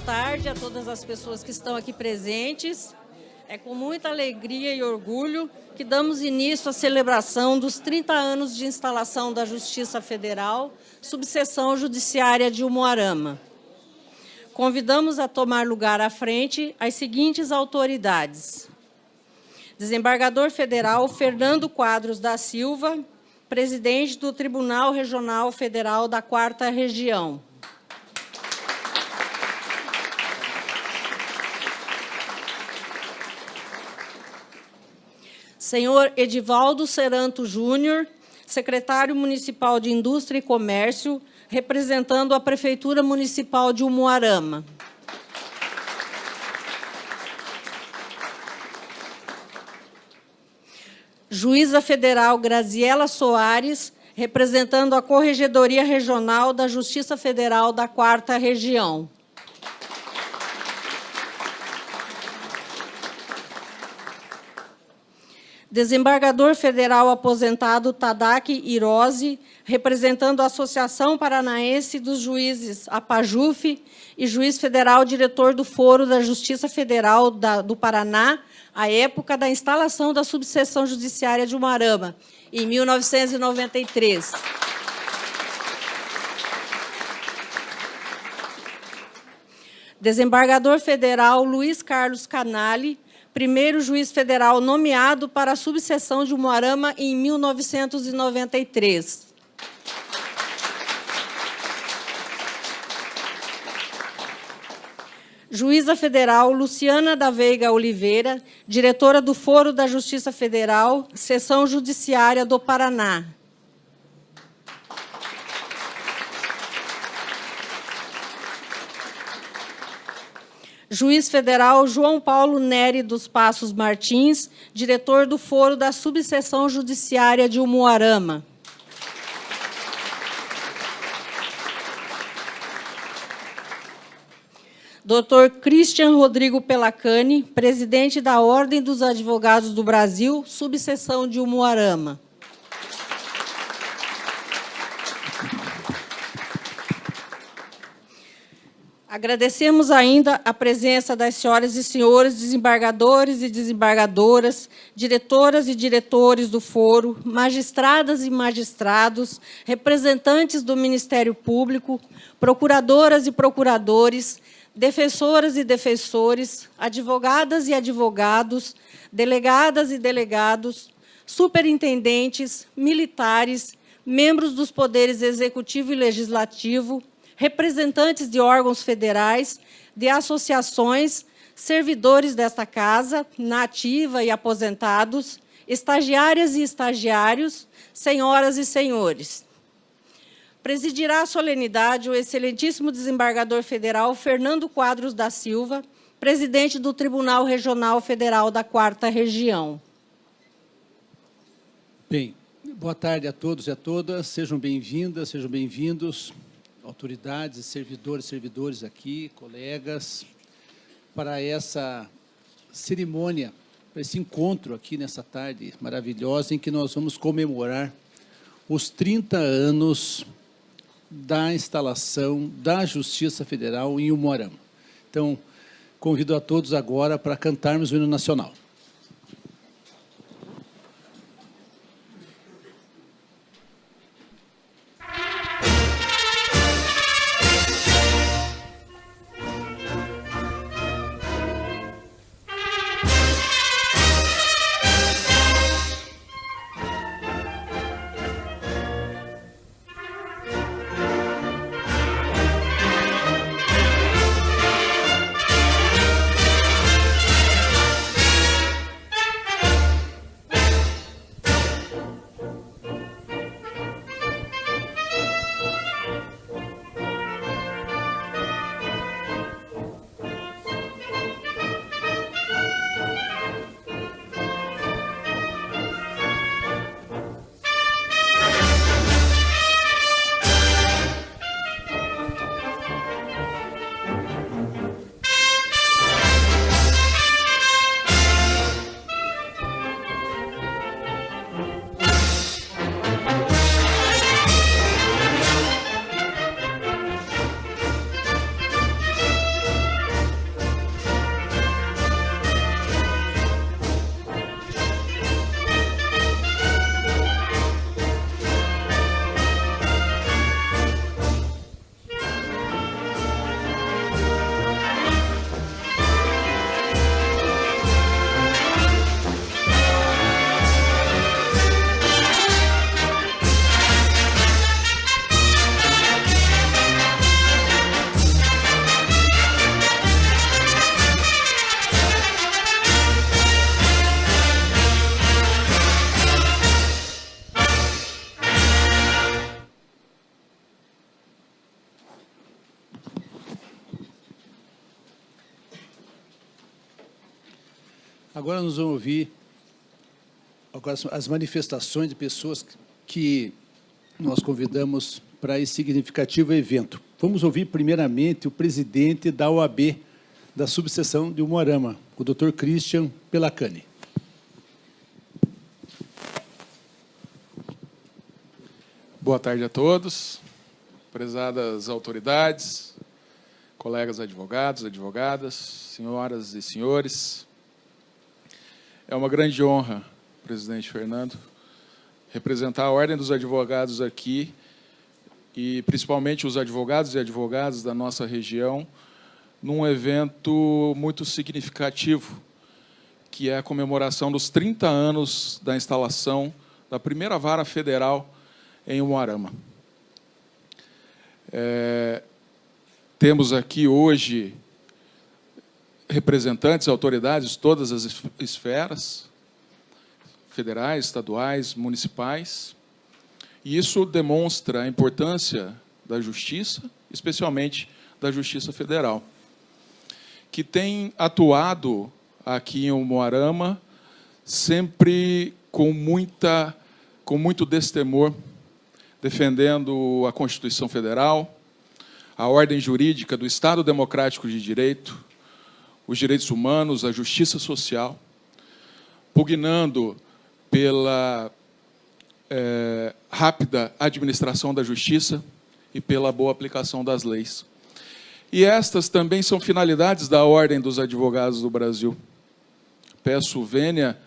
tarde a todas as pessoas que estão aqui presentes. É com muita alegria e orgulho que damos início à celebração dos 30 anos de instalação da Justiça Federal, subseção judiciária de Umuarama. Convidamos a tomar lugar à frente as seguintes autoridades: Desembargador Federal Fernando Quadros da Silva, presidente do Tribunal Regional Federal da 4ª Região. Senhor Edivaldo Seranto Júnior, secretário municipal de Indústria e Comércio, representando a Prefeitura Municipal de Umuarama. Juíza Federal Graziela Soares, representando a Corregedoria Regional da Justiça Federal da 4ª Região. Desembargador Federal Aposentado Tadaki Hirose, representando a Associação Paranaense dos Juízes, a PAJUF, e Juiz Federal Diretor do Foro da Justiça Federal do Paraná, à época da instalação da subseção judiciária de Umuarama, em 1993. Desembargador Federal Luiz Carlos Canali, primeiro juiz federal nomeado para a subseção de Umuarama em 1993. Juíza Federal Luciana da Veiga Oliveira, diretora do Foro da Justiça Federal, Seção Judiciária do Paraná. Juiz Federal João Paulo Neri dos Passos Martins, diretor do Foro da Subseção Judiciária de Umuarama. Dr. Christian Rodrigo Pelacani, presidente da Ordem dos Advogados do Brasil, subseção de Umuarama. Agradecemos ainda a presença das senhoras e senhores desembargadores e desembargadoras, diretoras e diretores do foro, magistradas e magistrados, representantes do Ministério Público, procuradoras e procuradores, defensoras e defensores, advogadas e advogados, delegadas e delegados, superintendentes, militares, membros dos poderes executivo e legislativo, representantes de órgãos federais, de associações, servidores desta casa, na ativa e aposentados, estagiárias e estagiários, senhoras e senhores. Presidirá a solenidade o excelentíssimo desembargador federal Fernando Quadros da Silva, presidente do Tribunal Regional Federal da 4ª Região. Bem, boa tarde a todos e a todas, sejam bem-vindas, sejam bem-vindos, autoridades, servidores, servidores aqui, colegas, para essa cerimônia, para esse encontro aqui nessa tarde maravilhosa em que nós vamos comemorar os 30 anos da instalação da Justiça Federal em Umuarama. Então, convido a todos agora para cantarmos o hino nacional. Agora nós vamos ouvir as manifestações de pessoas que nós convidamos para esse significativo evento. Vamos ouvir, primeiramente, o presidente da OAB, da subseção de Umuarama, o Dr. Christian Pelacani. Boa tarde a todos, prezadas autoridades, colegas advogados, advogadas, senhoras e senhores. É uma grande honra, presidente Fernando, representar a Ordem dos Advogados aqui e, principalmente, os advogados e advogadas da nossa região num evento muito significativo, que é a comemoração dos 30 anos da instalação da primeira vara federal em Umuarama. Temos aqui hoje representantes, autoridades, todas as esferas, federais, estaduais, municipais, e isso demonstra a importância da justiça, especialmente da Justiça Federal, que tem atuado aqui em Umuarama sempre com muito destemor, defendendo a Constituição Federal, a ordem jurídica do Estado Democrático de Direito, os direitos humanos, a justiça social, pugnando pela rápida administração da justiça e pela boa aplicação das leis. E estas também são finalidades da Ordem dos Advogados do Brasil. Peço vênia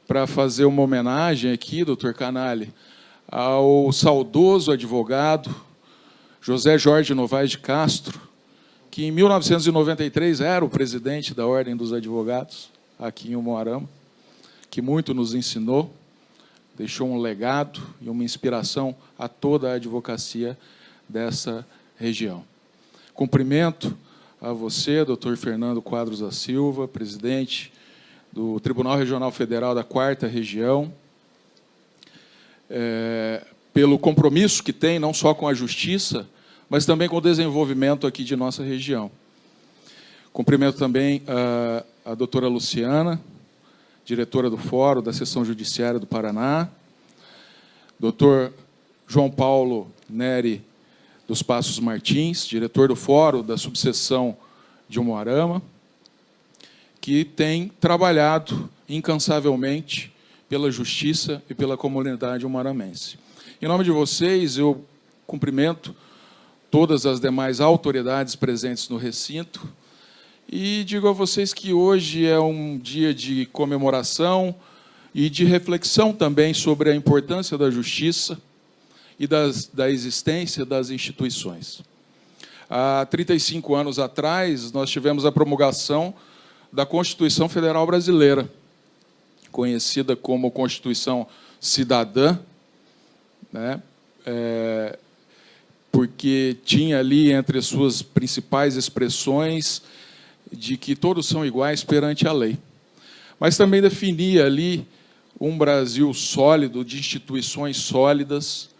para fazer uma homenagem aqui, doutor Canali, ao saudoso advogado José Jorge Novaes de Castro, que em 1993 era o presidente da Ordem dos Advogados, aqui em Umuarama, que muito nos ensinou, deixou um legado e uma inspiração a toda a advocacia dessa região. Cumprimento a você, doutor Fernando Quadros da Silva, presidente do Tribunal Regional Federal da 4ª Região, pelo compromisso que tem, não só com a justiça, mas também com o desenvolvimento aqui de nossa região. Cumprimento também a doutora Luciana, diretora do Fórum da Seção Judiciária do Paraná, doutor João Paulo Neri dos Passos Martins, diretor do Fórum da Subseção de Umuarama, que tem trabalhado incansavelmente pela justiça e pela comunidade umuaramense. Em nome de vocês, eu cumprimento todas as demais autoridades presentes no recinto e digo a vocês que hoje é um dia de comemoração e de reflexão também sobre a importância da justiça e da existência das instituições. Há 35 anos atrás, nós tivemos a promulgação da Constituição Federal Brasileira, conhecida como Constituição Cidadã, né? Porque tinha ali entre as suas principais expressões de que todos são iguais perante a lei. Mas também definia ali um Brasil sólido, de instituições sólidas,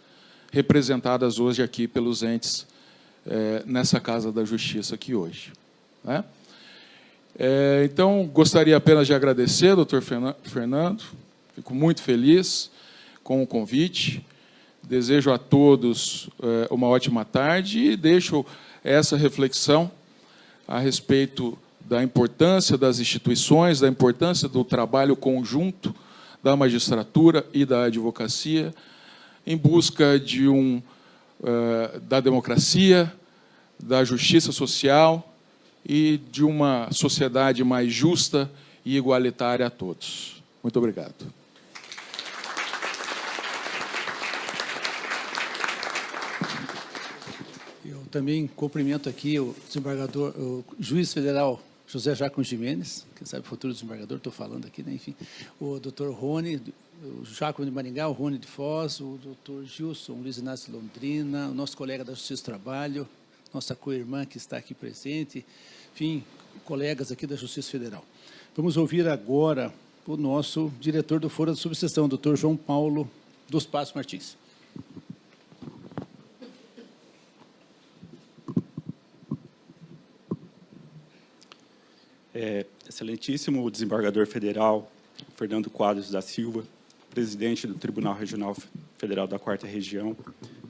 representadas hoje aqui pelos entes nessa Casa da Justiça aqui hoje, né? Então, gostaria apenas de agradecer, doutor Fernando, fico muito feliz com o convite, desejo a todos uma ótima tarde e deixo essa reflexão a respeito da importância das instituições, da importância do trabalho conjunto da magistratura e da advocacia em busca de da democracia, da justiça social e de uma sociedade mais justa e igualitária a todos. Muito obrigado. Eu também cumprimento aqui o desembargador, o juiz federal José Jacomo Gimenez, quem sabe futuro desembargador, estou falando aqui, né? Enfim, o doutor Rony, o Jacomo de Maringá, o Rony de Foz, o doutor Gilson Luiz Inácio Londrina, o nosso colega da Justiça do Trabalho, nossa co-irmã que está aqui presente, enfim, colegas aqui da Justiça Federal. Vamos ouvir agora o nosso diretor do Fórum da Subseção, doutor João Paulo dos Passos Martins. Excelentíssimo desembargador federal, Fernando Quadros da Silva, presidente do Tribunal Regional Federal da 4ª Região,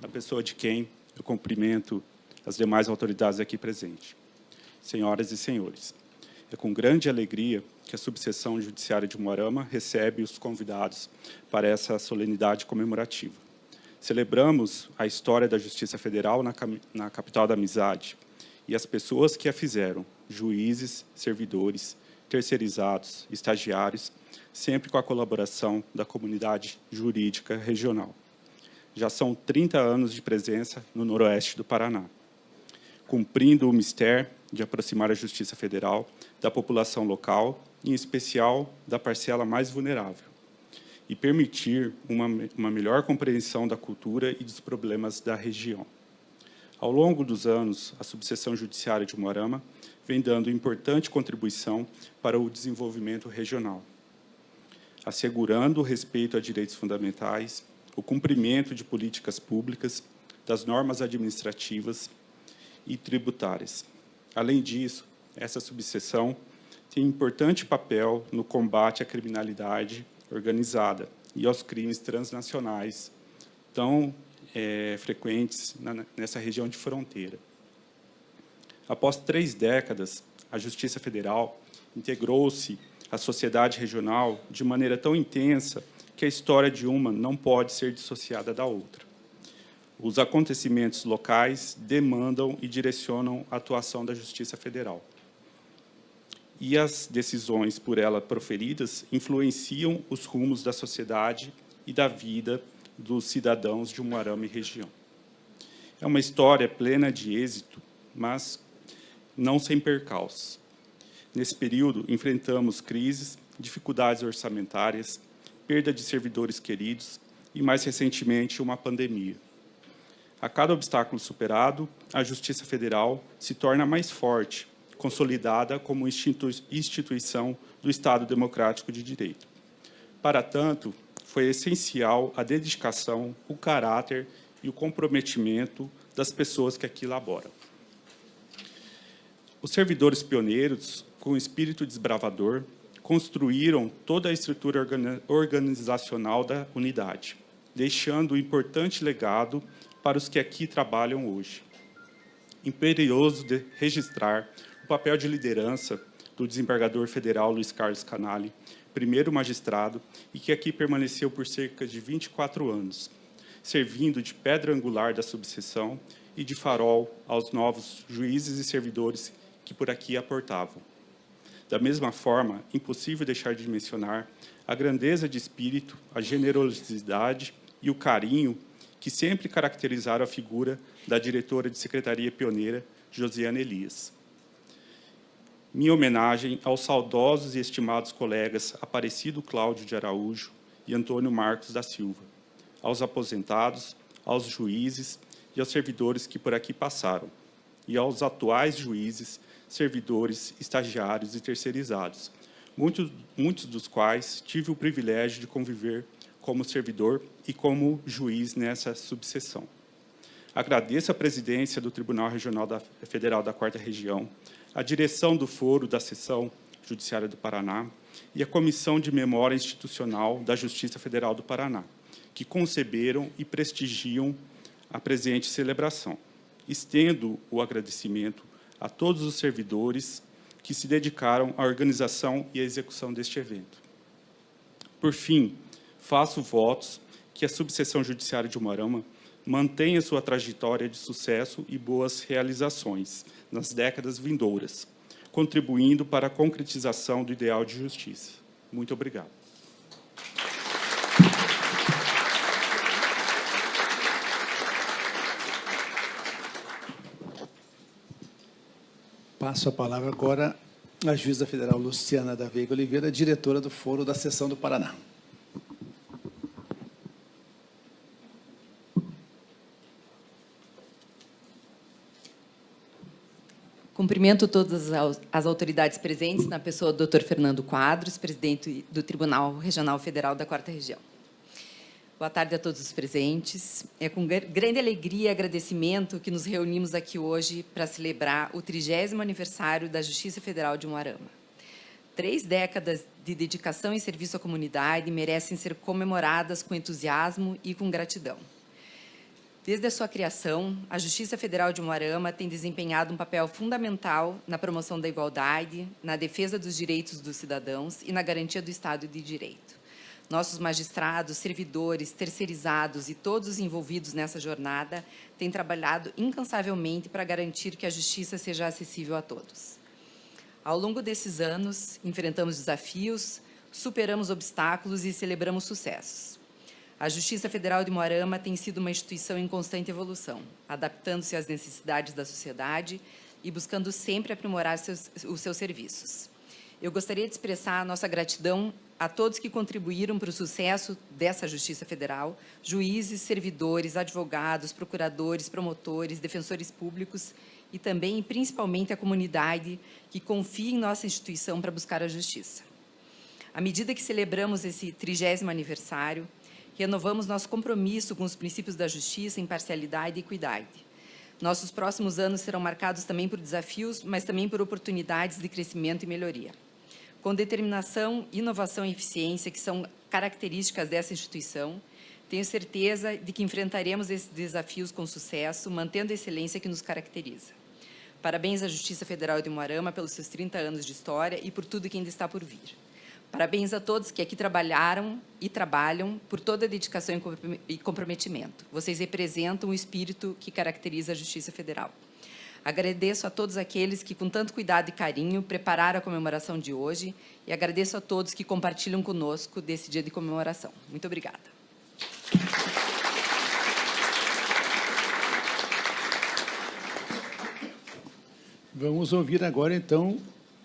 a pessoa de quem eu cumprimento as demais autoridades aqui presentes. Senhoras e senhores, é com grande alegria que a Subseção Judiciária de Umuarama recebe os convidados para essa solenidade comemorativa. Celebramos a história da Justiça Federal na capital da amizade e as pessoas que a fizeram, juízes, servidores, terceirizados, estagiários, sempre com a colaboração da comunidade jurídica regional. Já são 30 anos de presença no noroeste do Paraná, cumprindo o mistério de aproximar a Justiça Federal da população local, em especial da parcela mais vulnerável, e permitir uma melhor compreensão da cultura e dos problemas da região. Ao longo dos anos, a Subseção Judiciária de Umuarama vem dando importante contribuição para o desenvolvimento regional, assegurando o respeito a direitos fundamentais, o cumprimento de políticas públicas, das normas administrativas e tributárias. Além disso, essa subseção tem importante papel no combate à criminalidade organizada e aos crimes transnacionais tão frequentes nessa região de fronteira. Após 3 décadas, a Justiça Federal integrou-se à sociedade regional de maneira tão intensa que a história de uma não pode ser dissociada da outra. Os acontecimentos locais demandam e direcionam a atuação da Justiça Federal. E as decisões por ela proferidas influenciam os rumos da sociedade e da vida dos cidadãos de Umuarama e região. É uma história plena de êxito, mas não sem percalços. Nesse período, enfrentamos crises, dificuldades orçamentárias, perda de servidores queridos e, mais recentemente, uma pandemia. A cada obstáculo superado, a Justiça Federal se torna mais forte, consolidada como instituição do Estado Democrático de Direito. Para tanto, foi essencial a dedicação, o caráter e o comprometimento das pessoas que aqui laboram. Os servidores pioneiros, com espírito desbravador, construíram toda a estrutura organizacional da unidade, deixando um importante legado para os que aqui trabalham hoje. Imperioso de registrar o papel de liderança do desembargador federal Luiz Carlos Canali, primeiro magistrado, e que aqui permaneceu por cerca de 24 anos, servindo de pedra angular da subseção e de farol aos novos juízes e servidores que por aqui aportavam. Da mesma forma, impossível deixar de mencionar a grandeza de espírito, a generosidade e o carinho que sempre caracterizaram a figura da diretora de secretaria pioneira, Josiana Elias. Minha homenagem aos saudosos e estimados colegas Aparecido Cláudio de Araújo e Antônio Marcos da Silva, aos aposentados, aos juízes e aos servidores que por aqui passaram, e aos atuais juízes, servidores, estagiários e terceirizados, muitos dos quais tive o privilégio de conviver como servidor e como juiz nessa subseção. Agradeço a presidência do Tribunal Regional Federal da 4ª Região, a direção do Foro da Seção Judiciária do Paraná e a Comissão de Memória Institucional da Justiça Federal do Paraná, que conceberam e prestigiam a presente celebração. Estendo o agradecimento a todos os servidores que se dedicaram à organização e à execução deste evento. Por fim, faço votos que a Subseção Judiciária de Umuarama mantenha sua trajetória de sucesso e boas realizações nas décadas vindouras, contribuindo para a concretização do ideal de justiça. Muito obrigado. Passo a palavra agora à juíza federal Luciana da Veiga Oliveira, diretora do Foro da Seção do Paraná. Cumprimento todas as autoridades presentes, na pessoa do Dr. Fernando Quadros, presidente do Tribunal Regional Federal da 4ª Região. Boa tarde a todos os presentes. É com grande alegria e agradecimento que nos reunimos aqui hoje para celebrar o 30º aniversário da Justiça Federal de Umuarama. 3 décadas de dedicação e serviço à comunidade merecem ser comemoradas com entusiasmo e com gratidão. Desde a sua criação, a Justiça Federal de Umuarama tem desempenhado um papel fundamental na promoção da igualdade, na defesa dos direitos dos cidadãos e na garantia do Estado de Direito. Nossos magistrados, servidores, terceirizados e todos os envolvidos nessa jornada têm trabalhado incansavelmente para garantir que a justiça seja acessível a todos. Ao longo desses anos, enfrentamos desafios, superamos obstáculos e celebramos sucessos. A Justiça Federal de Umuarama tem sido uma instituição em constante evolução, adaptando-se às necessidades da sociedade e buscando sempre aprimorar os seus serviços. Eu gostaria de expressar a nossa gratidão a todos que contribuíram para o sucesso dessa Justiça Federal, juízes, servidores, advogados, procuradores, promotores, defensores públicos e também, e principalmente, a comunidade que confia em nossa instituição para buscar a justiça. À medida que celebramos esse 30º aniversário, renovamos nosso compromisso com os princípios da justiça, imparcialidade e equidade. Nossos próximos anos serão marcados também por desafios, mas também por oportunidades de crescimento e melhoria. Com determinação, inovação e eficiência, que são características dessa instituição, tenho certeza de que enfrentaremos esses desafios com sucesso, mantendo a excelência que nos caracteriza. Parabéns à Justiça Federal de Umuarama pelos seus 30 anos de história e por tudo que ainda está por vir. Parabéns a todos que aqui trabalharam e trabalham por toda a dedicação e comprometimento. Vocês representam o espírito que caracteriza a Justiça Federal. Agradeço a todos aqueles que, com tanto cuidado e carinho, prepararam a comemoração de hoje e agradeço a todos que compartilham conosco desse dia de comemoração. Muito obrigada. Vamos ouvir agora, então,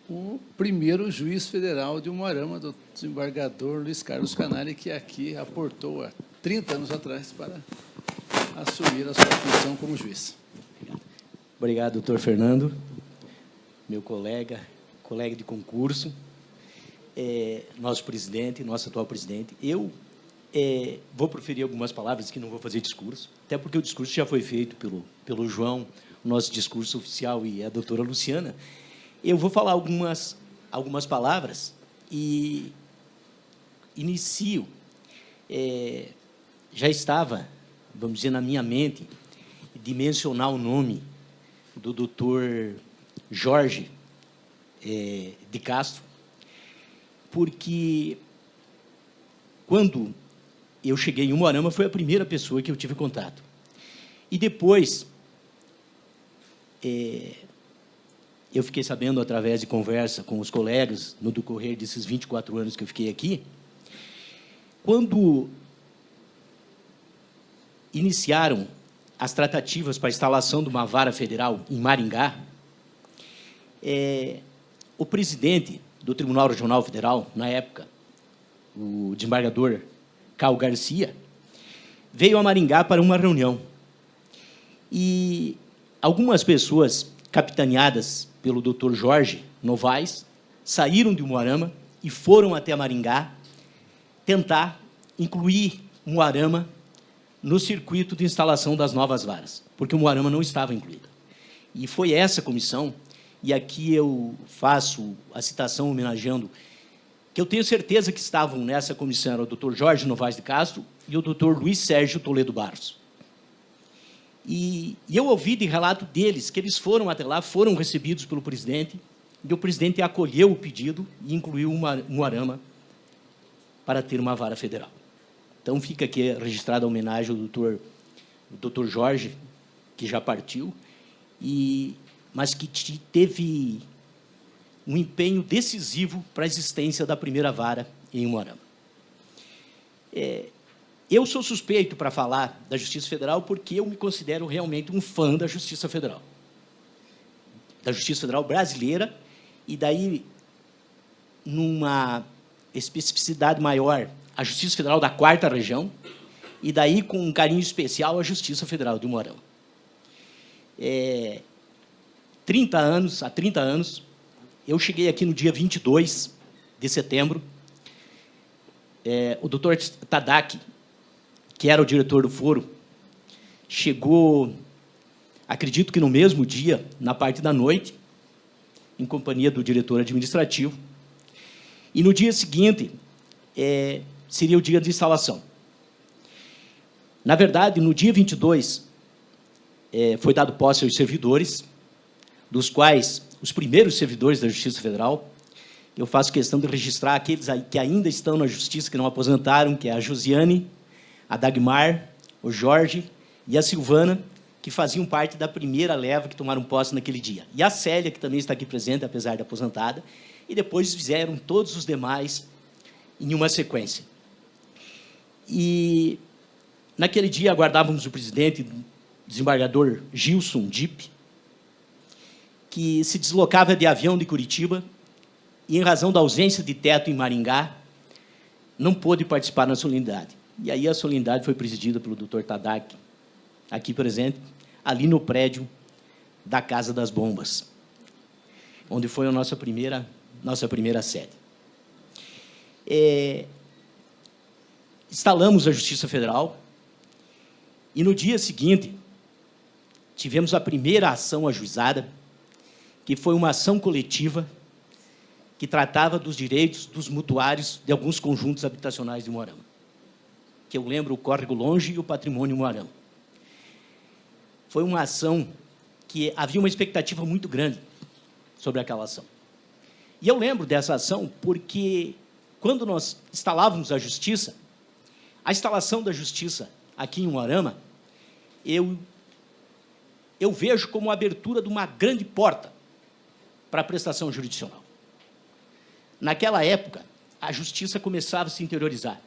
o primeiro juiz federal de Umuarama, do desembargador Luiz Carlos Canali, que aqui aportou há 30 anos atrás para assumir a sua função como juiz. Obrigado, doutor Fernando, meu colega de concurso, nosso presidente, nosso atual presidente. Eu vou proferir algumas palavras que não vou fazer discurso, até porque o discurso já foi feito pelo João, o nosso discurso oficial, e a doutora Luciana. Eu vou falar algumas palavras e inicio. Já estava, vamos dizer, na minha mente, de mencionar o nome do doutor Jorge de Castro, porque quando eu cheguei em Umuarama foi a primeira pessoa que eu tive contato. E depois, eu fiquei sabendo, através de conversa com os colegas, no decorrer desses 24 anos que eu fiquei aqui, quando iniciaram as tratativas para a instalação de uma vara federal em Maringá, o presidente do Tribunal Regional Federal, na época, o desembargador Carl Garcia, veio a Maringá para uma reunião. E algumas pessoas, capitaneadas pelo doutor Jorge Novaes, saíram de Umuarama e foram até Maringá tentar incluir Umuarama no circuito de instalação das novas varas, porque o Umuarama não estava incluído. E foi essa comissão, e aqui eu faço a citação homenageando, que eu tenho certeza que estavam nessa comissão, era o doutor Jorge Novaes de Castro e o doutor Luiz Sérgio Toledo Barros. E eu ouvi de relato deles que eles foram até lá, foram recebidos pelo presidente, e o presidente acolheu o pedido e incluiu Umuarama para ter uma vara federal. Então, fica aqui registrada a homenagem ao doutor Jorge, que já partiu, mas que teve um empenho decisivo para a existência da primeira vara em Umuarama. Eu sou suspeito para falar da Justiça Federal porque eu me considero realmente um fã da Justiça Federal. Da Justiça Federal brasileira, e daí, numa especificidade maior, a Justiça Federal da 4ª Região, e daí, com um carinho especial, a Justiça Federal de Umuarama. Há 30 anos, eu cheguei aqui no dia 22 de setembro, o doutor Tadaki, que era o diretor do foro, chegou, acredito que no mesmo dia, na parte da noite, em companhia do diretor administrativo, E no dia seguinte, seria o dia de instalação. Na verdade, no dia 22, foi dado posse aos servidores, dos quais os primeiros servidores da Justiça Federal. Eu faço questão de registrar aqueles que ainda estão na Justiça, que não aposentaram, que é a Josiane, a Dagmar, o Jorge e a Silvana, que faziam parte da primeira leva que tomaram posse naquele dia. E a Célia, que também está aqui presente, apesar de aposentada, e depois fizeram todos os demais em uma sequência. E, naquele dia, aguardávamos o presidente, desembargador Gilson Dipp, que se deslocava de avião de Curitiba e, em razão da ausência de teto em Maringá, não pôde participar na solenidade. E aí a solenidade foi presidida pelo Dr. Tadak, aqui presente, ali no prédio da Casa das Bombas, onde foi a nossa primeira sede. Instalamos a Justiça Federal e, no dia seguinte, tivemos a primeira ação ajuizada, que foi uma ação coletiva que tratava dos direitos dos mutuários de alguns conjuntos habitacionais de Umuarama, que eu lembro o Córrego Longe e o Patrimônio Umuarama. Foi uma ação que havia uma expectativa muito grande sobre aquela ação. E eu lembro dessa ação porque, quando nós instalávamos a Justiça, a instalação da Justiça aqui em Umuarama, eu vejo como a abertura de uma grande porta para a prestação jurisdicional. Naquela época, a Justiça começava a se interiorizar.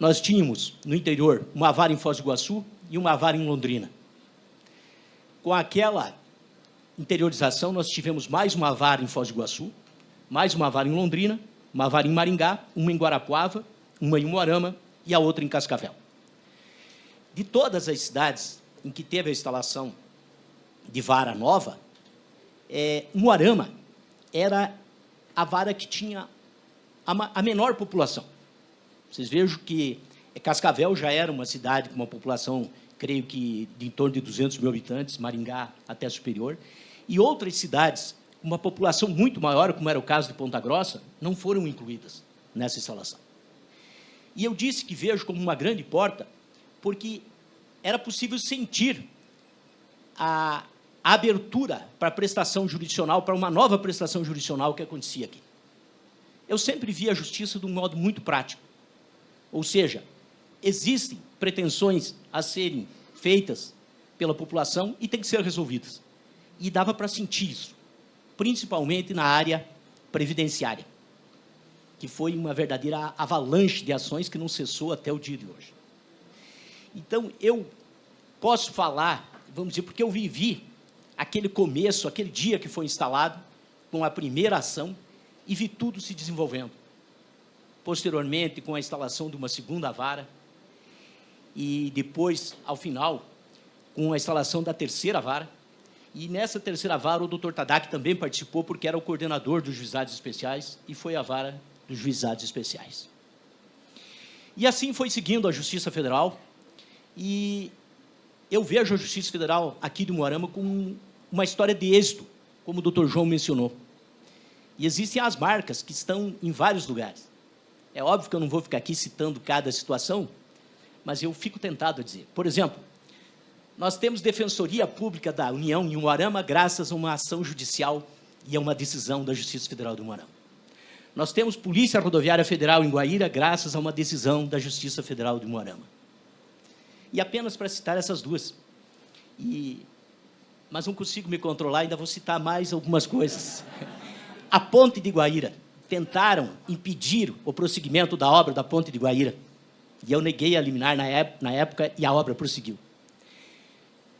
Nós tínhamos, no interior, uma vara em Foz do Iguaçu e uma vara em Londrina. Com aquela interiorização, nós tivemos mais uma vara em Foz do Iguaçu, mais uma vara em Londrina, uma vara em Maringá, uma em Guarapuava, uma em Umuarama e a outra em Cascavel. De todas as cidades em que teve a instalação de vara nova, Umuarama era a vara que tinha a menor população. Vocês vejam que Cascavel já era uma cidade com uma população, creio que, de em torno de 200 mil habitantes, Maringá até superior, e outras cidades com uma população muito maior, como era o caso de Ponta Grossa, não foram incluídas nessa instalação. E eu disse que vejo como uma grande porta, porque era possível sentir a abertura para a prestação jurisdicional, para uma nova prestação jurisdicional que acontecia aqui. Eu sempre vi a Justiça de um modo muito prático. Ou seja, existem pretensões a serem feitas pela população e têm que ser resolvidas. E dava para sentir isso, principalmente na área previdenciária, que foi uma verdadeira avalanche de ações que não cessou até o dia de hoje. Então, eu posso falar, vamos dizer, porque eu vivi aquele começo, aquele dia que foi instalado, com a primeira ação, e vi tudo se desenvolvendo. Posteriormente, com a instalação de uma segunda vara, e depois, ao final, com a instalação da terceira vara. E nessa terceira vara, o doutor Tadak também participou, porque era o coordenador dos juizados especiais, e foi a vara dos juizados especiais. E assim foi seguindo a Justiça Federal, e eu vejo a Justiça Federal aqui de Umuarama com uma história de êxito, como o doutor João mencionou. E existem as marcas que estão em vários lugares. É óbvio que eu não vou ficar aqui citando cada situação, mas eu fico tentado a dizer. Por exemplo, nós temos Defensoria Pública da União em Umuarama graças a uma ação judicial e a uma decisão da Justiça Federal de Umuarama. Nós temos Polícia Rodoviária Federal em Guaíra graças a uma decisão da Justiça Federal de Umuarama. E apenas para citar essas duas. Mas não consigo me controlar, ainda vou citar mais algumas coisas. A Ponte de Guaíra. Tentaram impedir o prosseguimento da obra da Ponte de Guaíra. E eu neguei a liminar na época e a obra prosseguiu.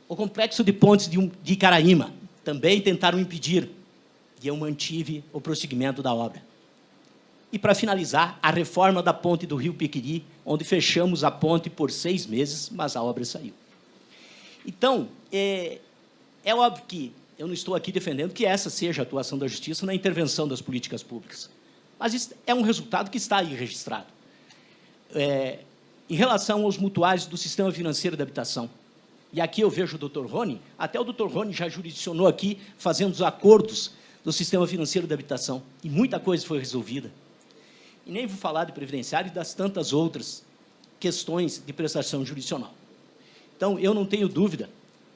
O Complexo de Pontes de Icaraíma. Também tentaram impedir. E eu mantive o prosseguimento da obra. E, para finalizar, a reforma da ponte do Rio Piquiri, onde fechamos a ponte por 6 meses, mas a obra saiu. Então, é óbvio que eu não estou aqui defendendo que essa seja a atuação da Justiça na intervenção das políticas públicas. Mas isso é um resultado que está aí registrado. Em relação aos mutuários do Sistema Financeiro de Habitação, e aqui eu vejo o doutor Rony, até o doutor Rony já jurisdicionou aqui, fazendo os acordos do Sistema Financeiro de Habitação, e muita coisa foi resolvida. E nem vou falar de previdenciário e das tantas outras questões de prestação jurisdicional. Então, eu não tenho dúvida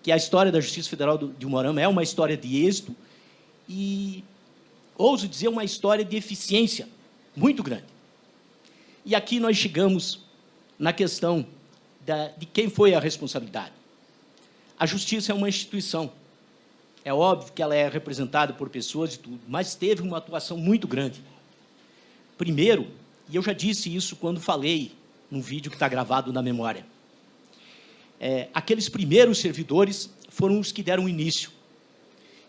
que a história da Justiça Federal de Umuarama é uma história de êxito e, ouso dizer, uma história de eficiência muito grande. E aqui nós chegamos na questão de quem foi a responsabilidade. A Justiça é uma instituição. É óbvio que ela é representada por pessoas e tudo, mas teve uma atuação muito grande. Primeiro, e eu já disse isso quando falei num vídeo que está gravado na memória, aqueles primeiros servidores foram os que deram início.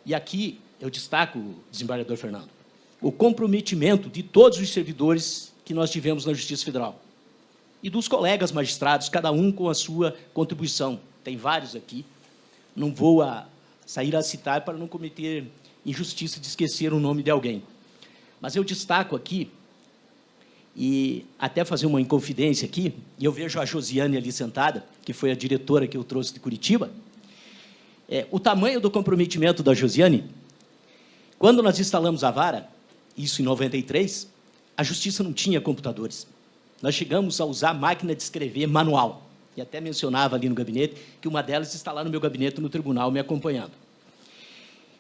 E aqui eu destaco, desembargador Fernando, o comprometimento de todos os servidores que nós tivemos na Justiça Federal e dos colegas magistrados, cada um com a sua contribuição. Tem vários aqui, não vou sair a citar para não cometer injustiça de esquecer o nome de alguém. Mas eu destaco aqui, e até fazer uma inconfidência aqui, e eu vejo a Josiane ali sentada, que foi a diretora que eu trouxe de Curitiba, o tamanho do comprometimento da Josiane, quando nós instalamos a vara, isso em 93, a Justiça não tinha computadores. Nós chegamos a usar máquina de escrever manual, e até mencionava ali no gabinete, que uma delas está lá no meu gabinete, no tribunal, me acompanhando.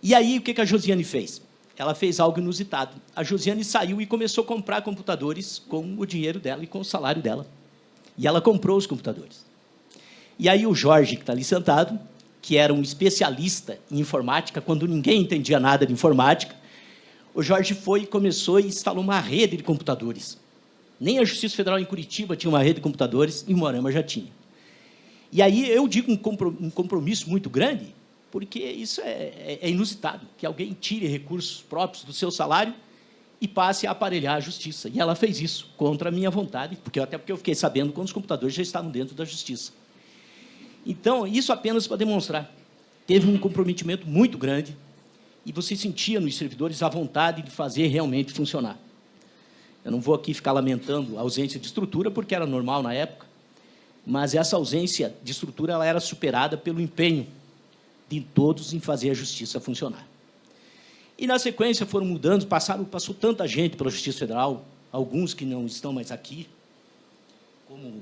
E aí, o que a Josiane fez? Ela fez algo inusitado. A Josiane saiu e começou a comprar computadores com o dinheiro dela e com o salário dela. E ela comprou os computadores. E aí o Jorge, que está ali sentado, que era um especialista em informática, quando ninguém entendia nada de informática, o Jorge foi e começou e instalou uma rede de computadores. Nem a Justiça Federal em Curitiba tinha uma rede de computadores, e Umuarama já tinha. E aí eu digo um compromisso muito grande, porque isso é inusitado, que alguém tire recursos próprios do seu salário e passe a aparelhar a Justiça. E ela fez isso, contra a minha vontade, até porque eu fiquei sabendo quando os computadores já estavam dentro da Justiça. Então, isso apenas para demonstrar. Teve um comprometimento muito grande e você sentia nos servidores a vontade de fazer realmente funcionar. Eu não vou aqui ficar lamentando a ausência de estrutura, porque era normal na época, mas essa ausência de estrutura ela era superada pelo empenho de todos em fazer a Justiça funcionar. E, na sequência, foram mudando, passou tanta gente pela Justiça Federal, alguns que não estão mais aqui, como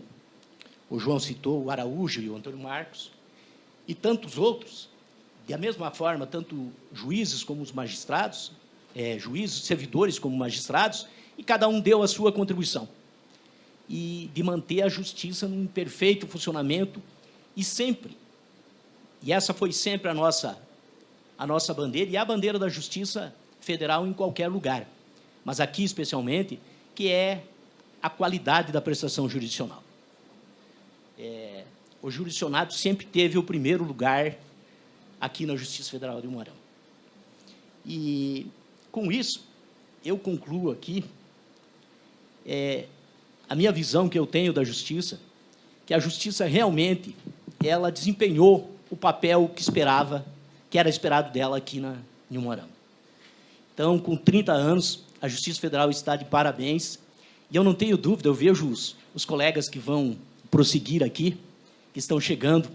o João citou, o Araújo e o Antônio Marcos, e tantos outros, da mesma forma, tanto juízes como os magistrados, juízes, servidores como magistrados, e cada um deu a sua contribuição. E de manter a Justiça num perfeito funcionamento, e sempre, e essa foi sempre a nossa bandeira, e a bandeira da Justiça Federal em qualquer lugar, mas aqui especialmente, que é a qualidade da prestação jurisdicional. O jurisdicionado sempre teve o primeiro lugar aqui na Justiça Federal de Umuarama. E, com isso, eu concluo aqui a minha visão que eu tenho da Justiça, que a Justiça realmente ela desempenhou o papel que era esperado dela aqui em Umuarama. Então, com 30 anos, a Justiça Federal está de parabéns, e eu não tenho dúvida, eu vejo os colegas que vão prosseguir aqui, que estão chegando,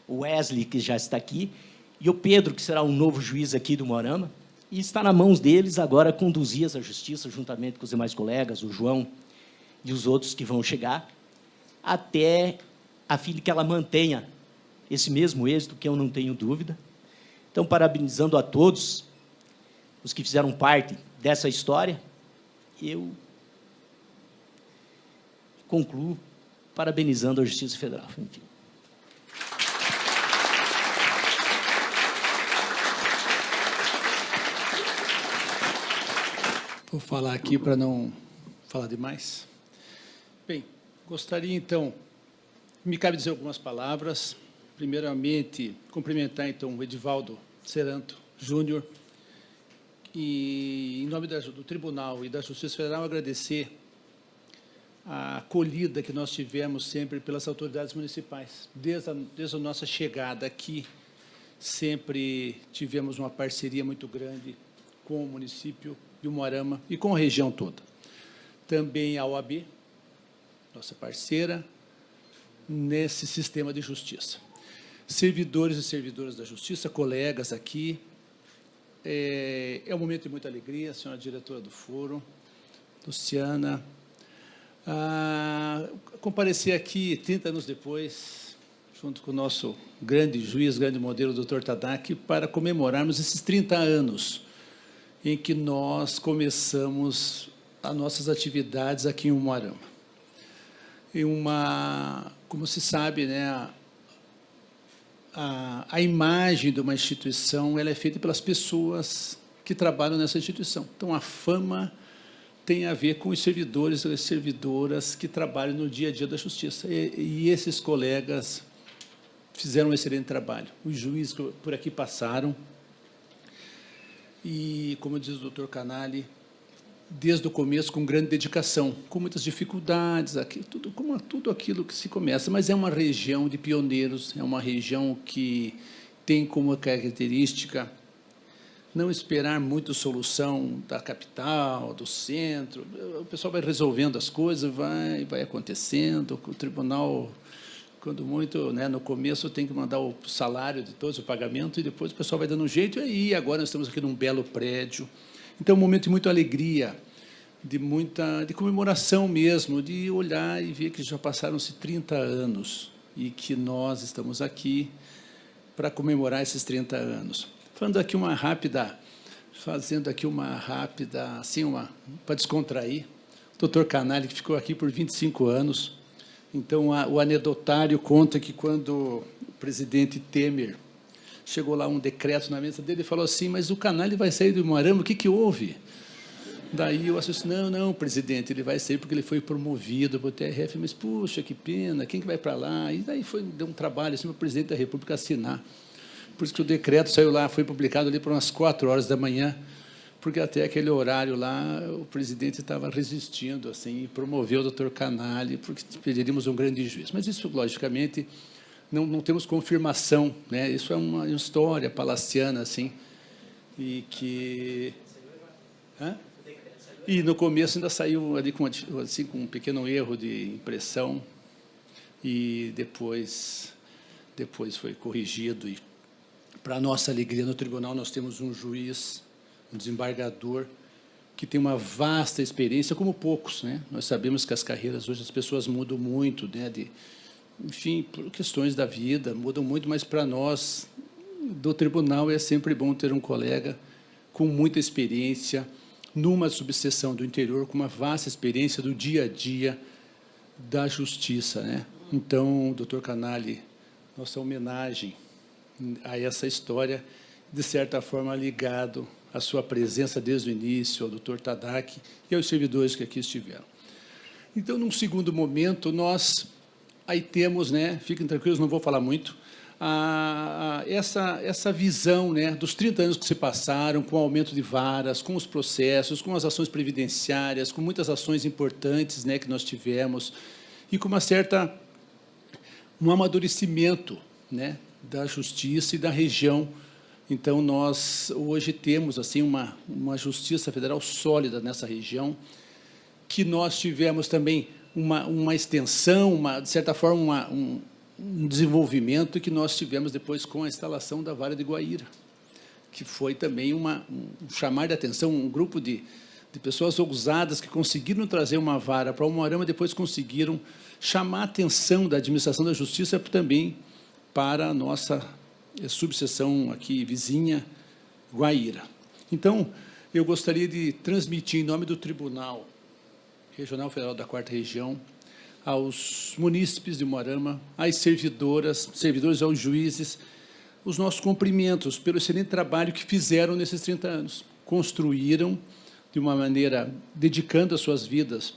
o Wesley, que já está aqui, e o Pedro, que será um novo juiz aqui do Umuarama, e está nas mãos deles agora conduzir essa Justiça, juntamente com os demais colegas, o João e os outros que vão chegar, até a fim de que ela mantenha esse mesmo êxito, que eu não tenho dúvida. Então, parabenizando a todos os que fizeram parte dessa história, eu concluo parabenizando a Justiça Federal. Enfim. Vou falar aqui para não falar demais. Bem, gostaria, então, me cabe dizer algumas palavras. Primeiramente, cumprimentar, então, o Edivaldo Seranto Júnior, e, em nome do Tribunal e da Justiça Federal, agradecer a acolhida que nós tivemos sempre pelas autoridades municipais. Desde a nossa chegada aqui, sempre tivemos uma parceria muito grande com o município de Umuarama e com a região toda. Também a OAB, nossa parceira, nesse sistema de justiça. Servidores e servidoras da Justiça, colegas aqui, é um momento de muita alegria, senhora diretora do foro, Luciana. Comparecer aqui 30 anos depois, junto com o nosso grande juiz, grande modelo, Dr. Tadac, para comemorarmos esses 30 anos em que nós começamos as nossas atividades aqui em Umuarama. Como se sabe, né, a imagem de uma instituição ela é feita pelas pessoas que trabalham nessa instituição. Então, a fama tem a ver com os servidores e as servidoras que trabalham no dia a dia da justiça. E esses colegas fizeram um excelente trabalho. Os juízes por aqui passaram e, como diz o doutor Canali, desde o começo, com grande dedicação, com muitas dificuldades, como tudo aquilo que se começa, mas é uma região de pioneiros, é uma região que tem como característica não esperar muito solução da capital, do centro. O pessoal vai resolvendo as coisas, vai acontecendo. O tribunal, quando muito, né, no começo tem que mandar o salário de todos, o pagamento, e depois o pessoal vai dando um jeito, e aí agora nós estamos aqui num belo prédio. Então, um momento de muita alegria, de comemoração mesmo, de olhar e ver que já passaram-se 30 anos e que nós estamos aqui para comemorar esses 30 anos. Fazendo aqui uma rápida, assim, para descontrair, o doutor Canali, que ficou aqui por 25 anos. Então, o anedotário conta que, quando o presidente Temer chegou lá um decreto na mesa dele e falou assim: mas o Canali vai sair do Umuarama, o que houve? Daí eu disse: não, presidente, ele vai sair porque ele foi promovido para o TRF. Mas, puxa, que pena, quem que vai para lá? E daí deu um trabalho assim, para o presidente da República assinar. Por isso que o decreto saiu lá, foi publicado ali por umas 4 horas da manhã, porque até aquele horário lá o presidente estava resistindo, assim, e promoveu o doutor Canali, porque pediríamos um grande juiz. Mas isso, logicamente, não temos confirmação, né? Isso é uma história palaciana, assim, e que... E no começo ainda saiu ali com um pequeno erro de impressão, e depois foi corrigido. E, para nossa alegria, no tribunal nós temos um juiz, um desembargador, que tem uma vasta experiência, como poucos, né? Nós sabemos que as carreiras hoje, as pessoas mudam muito, né? Enfim, por questões da vida, mudam muito, mas para nós, do tribunal, é sempre bom ter um colega com muita experiência, numa subseção do interior, com uma vasta experiência do dia a dia da justiça, né? Então, doutor Canali, nossa homenagem a essa história, de certa forma ligado à sua presença desde o início, ao doutor Tadac e aos servidores que aqui estiveram. Então, num segundo momento, nós aí temos, né, fiquem tranquilos, não vou falar muito, essa visão, né, dos 30 anos que se passaram, com o aumento de varas, com os processos, com as ações previdenciárias, com muitas ações importantes, né, que nós tivemos, e com um amadurecimento, né, da justiça e da região. Então, nós hoje temos assim uma justiça federal sólida nessa região, que nós tivemos também uma extensão, de certa forma, um desenvolvimento que nós tivemos depois com a instalação da Vara de Guaíra, que foi também um chamar de atenção, um grupo de pessoas ousadas que conseguiram trazer uma vara para o Umuarama, depois conseguiram chamar a atenção da administração da justiça também para a nossa subseção aqui vizinha, Guaíra. Então, eu gostaria de transmitir, em nome do Tribunal Regional Federal da 4ª Região, aos munícipes de Umuarama, às servidores, aos juízes, os nossos cumprimentos pelo excelente trabalho que fizeram nesses 30 anos. Construíram de uma maneira, dedicando as suas vidas,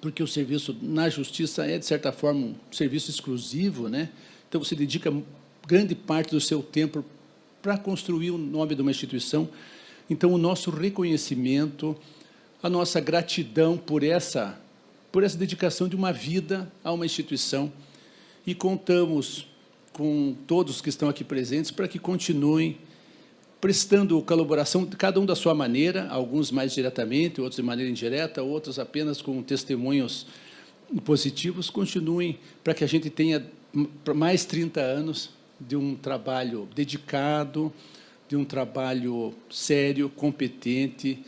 porque o serviço na justiça é, de certa forma, um serviço exclusivo, né? Então, você dedica grande parte do seu tempo para construir o nome de uma instituição. Então, o nosso reconhecimento, a nossa gratidão por essa dedicação de uma vida a uma instituição. E contamos com todos que estão aqui presentes para que continuem prestando colaboração, cada um da sua maneira, alguns mais diretamente, outros de maneira indireta, outros apenas com testemunhos positivos. Continuem para que a gente tenha mais 30 anos de um trabalho dedicado, de um trabalho sério, competente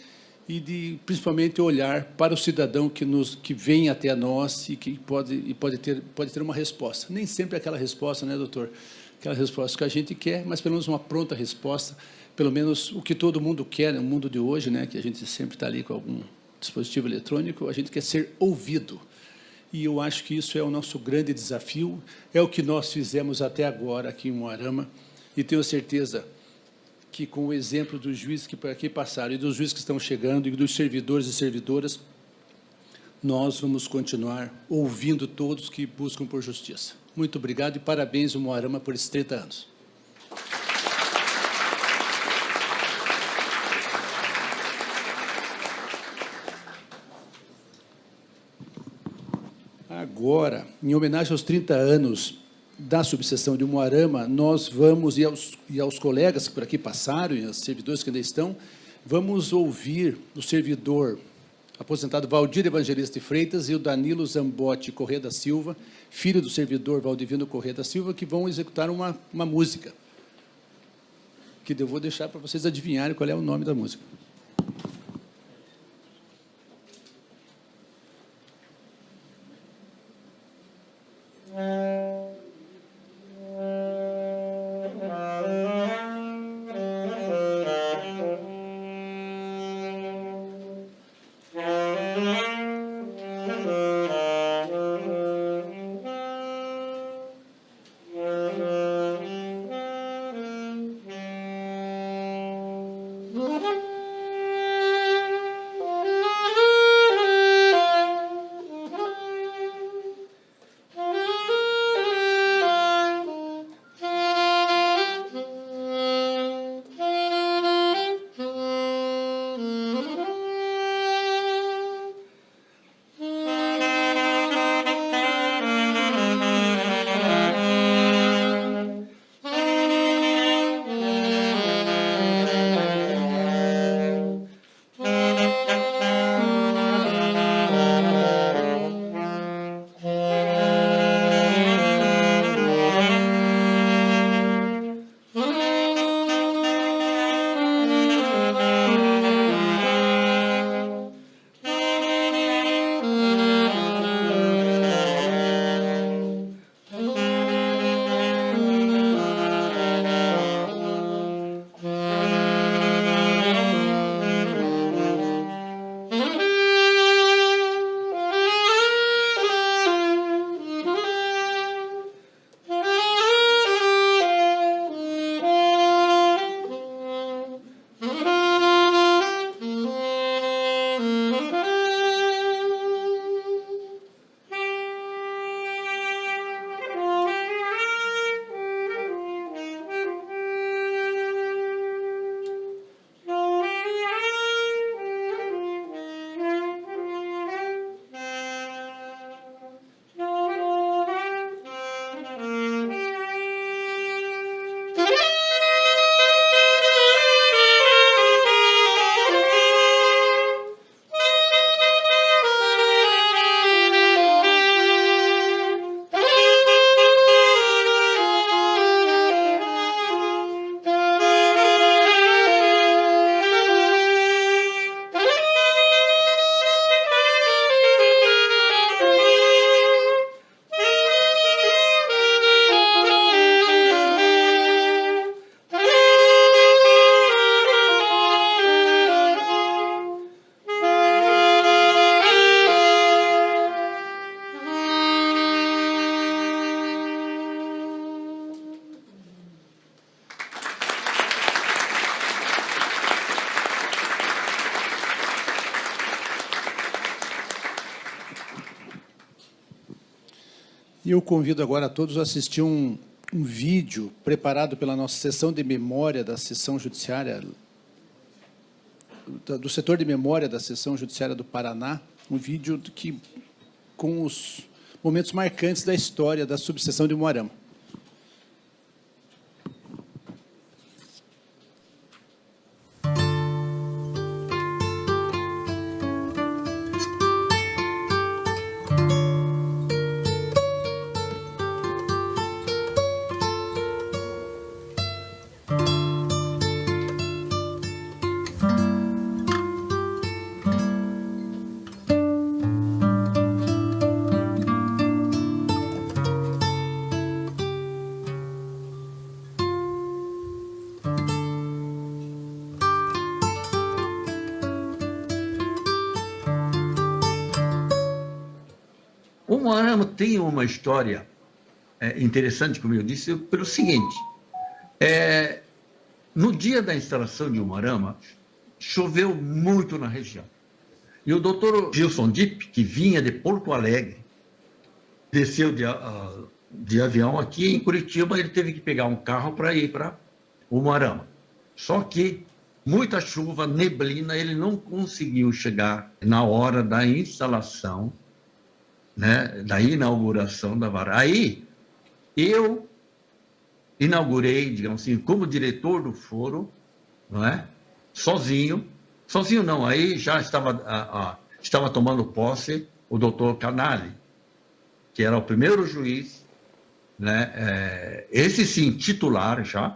e principalmente olhar para o cidadão que vem até nós e que pode ter uma resposta. Nem sempre é aquela resposta, né, doutor? Aquela resposta que a gente quer, mas pelo menos uma pronta resposta, pelo menos o que todo mundo quer no mundo de hoje, né, que a gente sempre está ali com algum dispositivo eletrônico, a gente quer ser ouvido. E eu acho que isso é o nosso grande desafio, é o que nós fizemos até agora aqui em Umuarama, e tenho certeza que, com o exemplo dos juízes que por aqui passaram, e dos juízes que estão chegando, e dos servidores e servidoras, nós vamos continuar ouvindo todos que buscam por justiça. Muito obrigado e parabéns, Umuarama, por esses 30 anos. Agora, em homenagem aos 30 anos da subseção de Umuarama, nós vamos, e aos colegas que por aqui passaram, e aos servidores que ainda estão, vamos ouvir o servidor aposentado Valdir Evangelista de Freitas e o Danilo Zambotti Corrêa da Silva, filho do servidor Valdivino Corrêa da Silva, que vão executar uma música, que eu vou deixar para vocês adivinharem qual é o nome da música. E eu convido agora a todos a assistir um vídeo preparado pela nossa sessão de memória da sessão judiciária, do setor de memória da sessão judiciária do Paraná, um vídeo com os momentos marcantes da história da subseção de Umuarama. O Umuarama tem uma história interessante, como eu disse, pelo seguinte. No dia da instalação de Umuarama, choveu muito na região. E o doutor Gilson Dipp, que vinha de Porto Alegre, desceu de avião aqui em Curitiba, ele teve que pegar um carro para ir para Umuarama. Só que muita chuva, neblina, ele não conseguiu chegar na hora da instalação, né, da inauguração da vara. Aí, eu inaugurei, digamos assim, como diretor do foro, não é? Sozinho não, aí já estava tomando posse o doutor Canali, que era o primeiro juiz, né? Esse sim, titular já,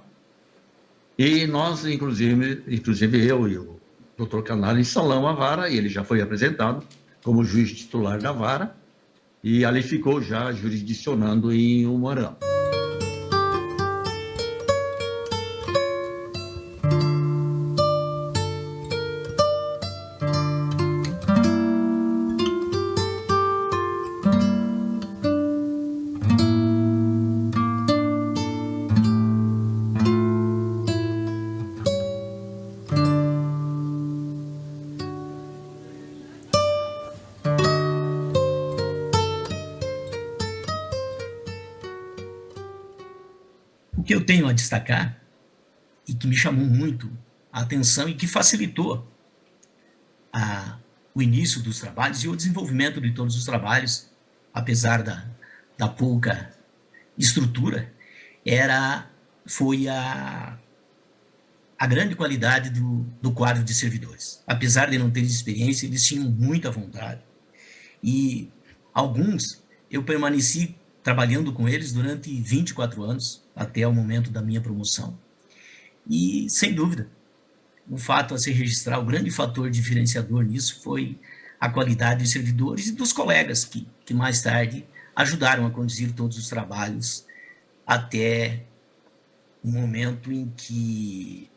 e nós, inclusive eu e o doutor Canali instalamos a vara, e ele já foi apresentado como juiz titular da vara, e ali ficou já jurisdicionando em Umuarama. O que eu tenho a destacar, e que me chamou muito a atenção e que facilitou o início dos trabalhos e o desenvolvimento de todos os trabalhos, apesar da pouca estrutura, foi a grande qualidade do quadro de servidores. Apesar de não terem experiência, eles tinham muita vontade. E alguns, eu permaneci trabalhando com eles durante 24 anos, até o momento da minha promoção. E, sem dúvida, o fato a se registrar, o grande fator diferenciador nisso foi a qualidade dos servidores e dos colegas que mais tarde ajudaram a conduzir todos os trabalhos até o momento em que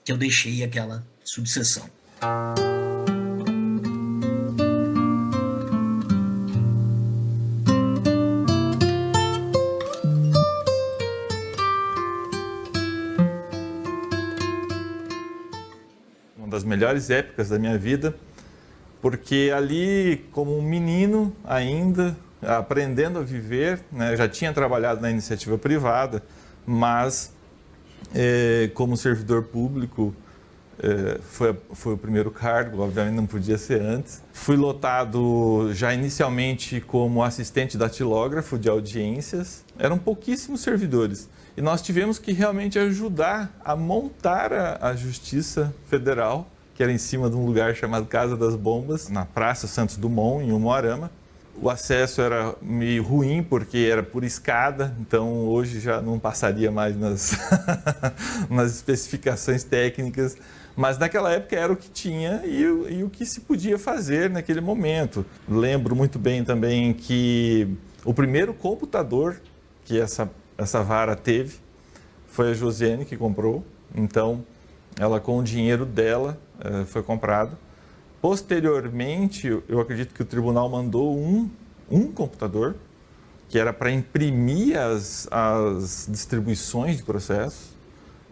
eu deixei aquela subseção. Das melhores épocas da minha vida, porque ali, como um menino ainda, aprendendo a viver, né, eu já tinha trabalhado na iniciativa privada, mas como servidor público foi o primeiro cargo, obviamente não podia ser antes. Fui lotado já inicialmente como assistente datilógrafo de audiências, eram pouquíssimos servidores. E nós tivemos que realmente ajudar a montar a Justiça Federal, que era em cima de um lugar chamado Casa das Bombas, na Praça Santos Dumont, em Umuarama. O acesso era meio ruim, porque era por escada, então hoje já não passaria mais nas especificações técnicas. Mas naquela época era o que tinha e o que se podia fazer naquele momento. Lembro muito bem também que o primeiro computador que essa vara teve foi a Josiane que comprou, então ela com o dinheiro dela foi comprado. Posteriormente, eu acredito que o tribunal mandou um computador que era para imprimir as distribuições de processos,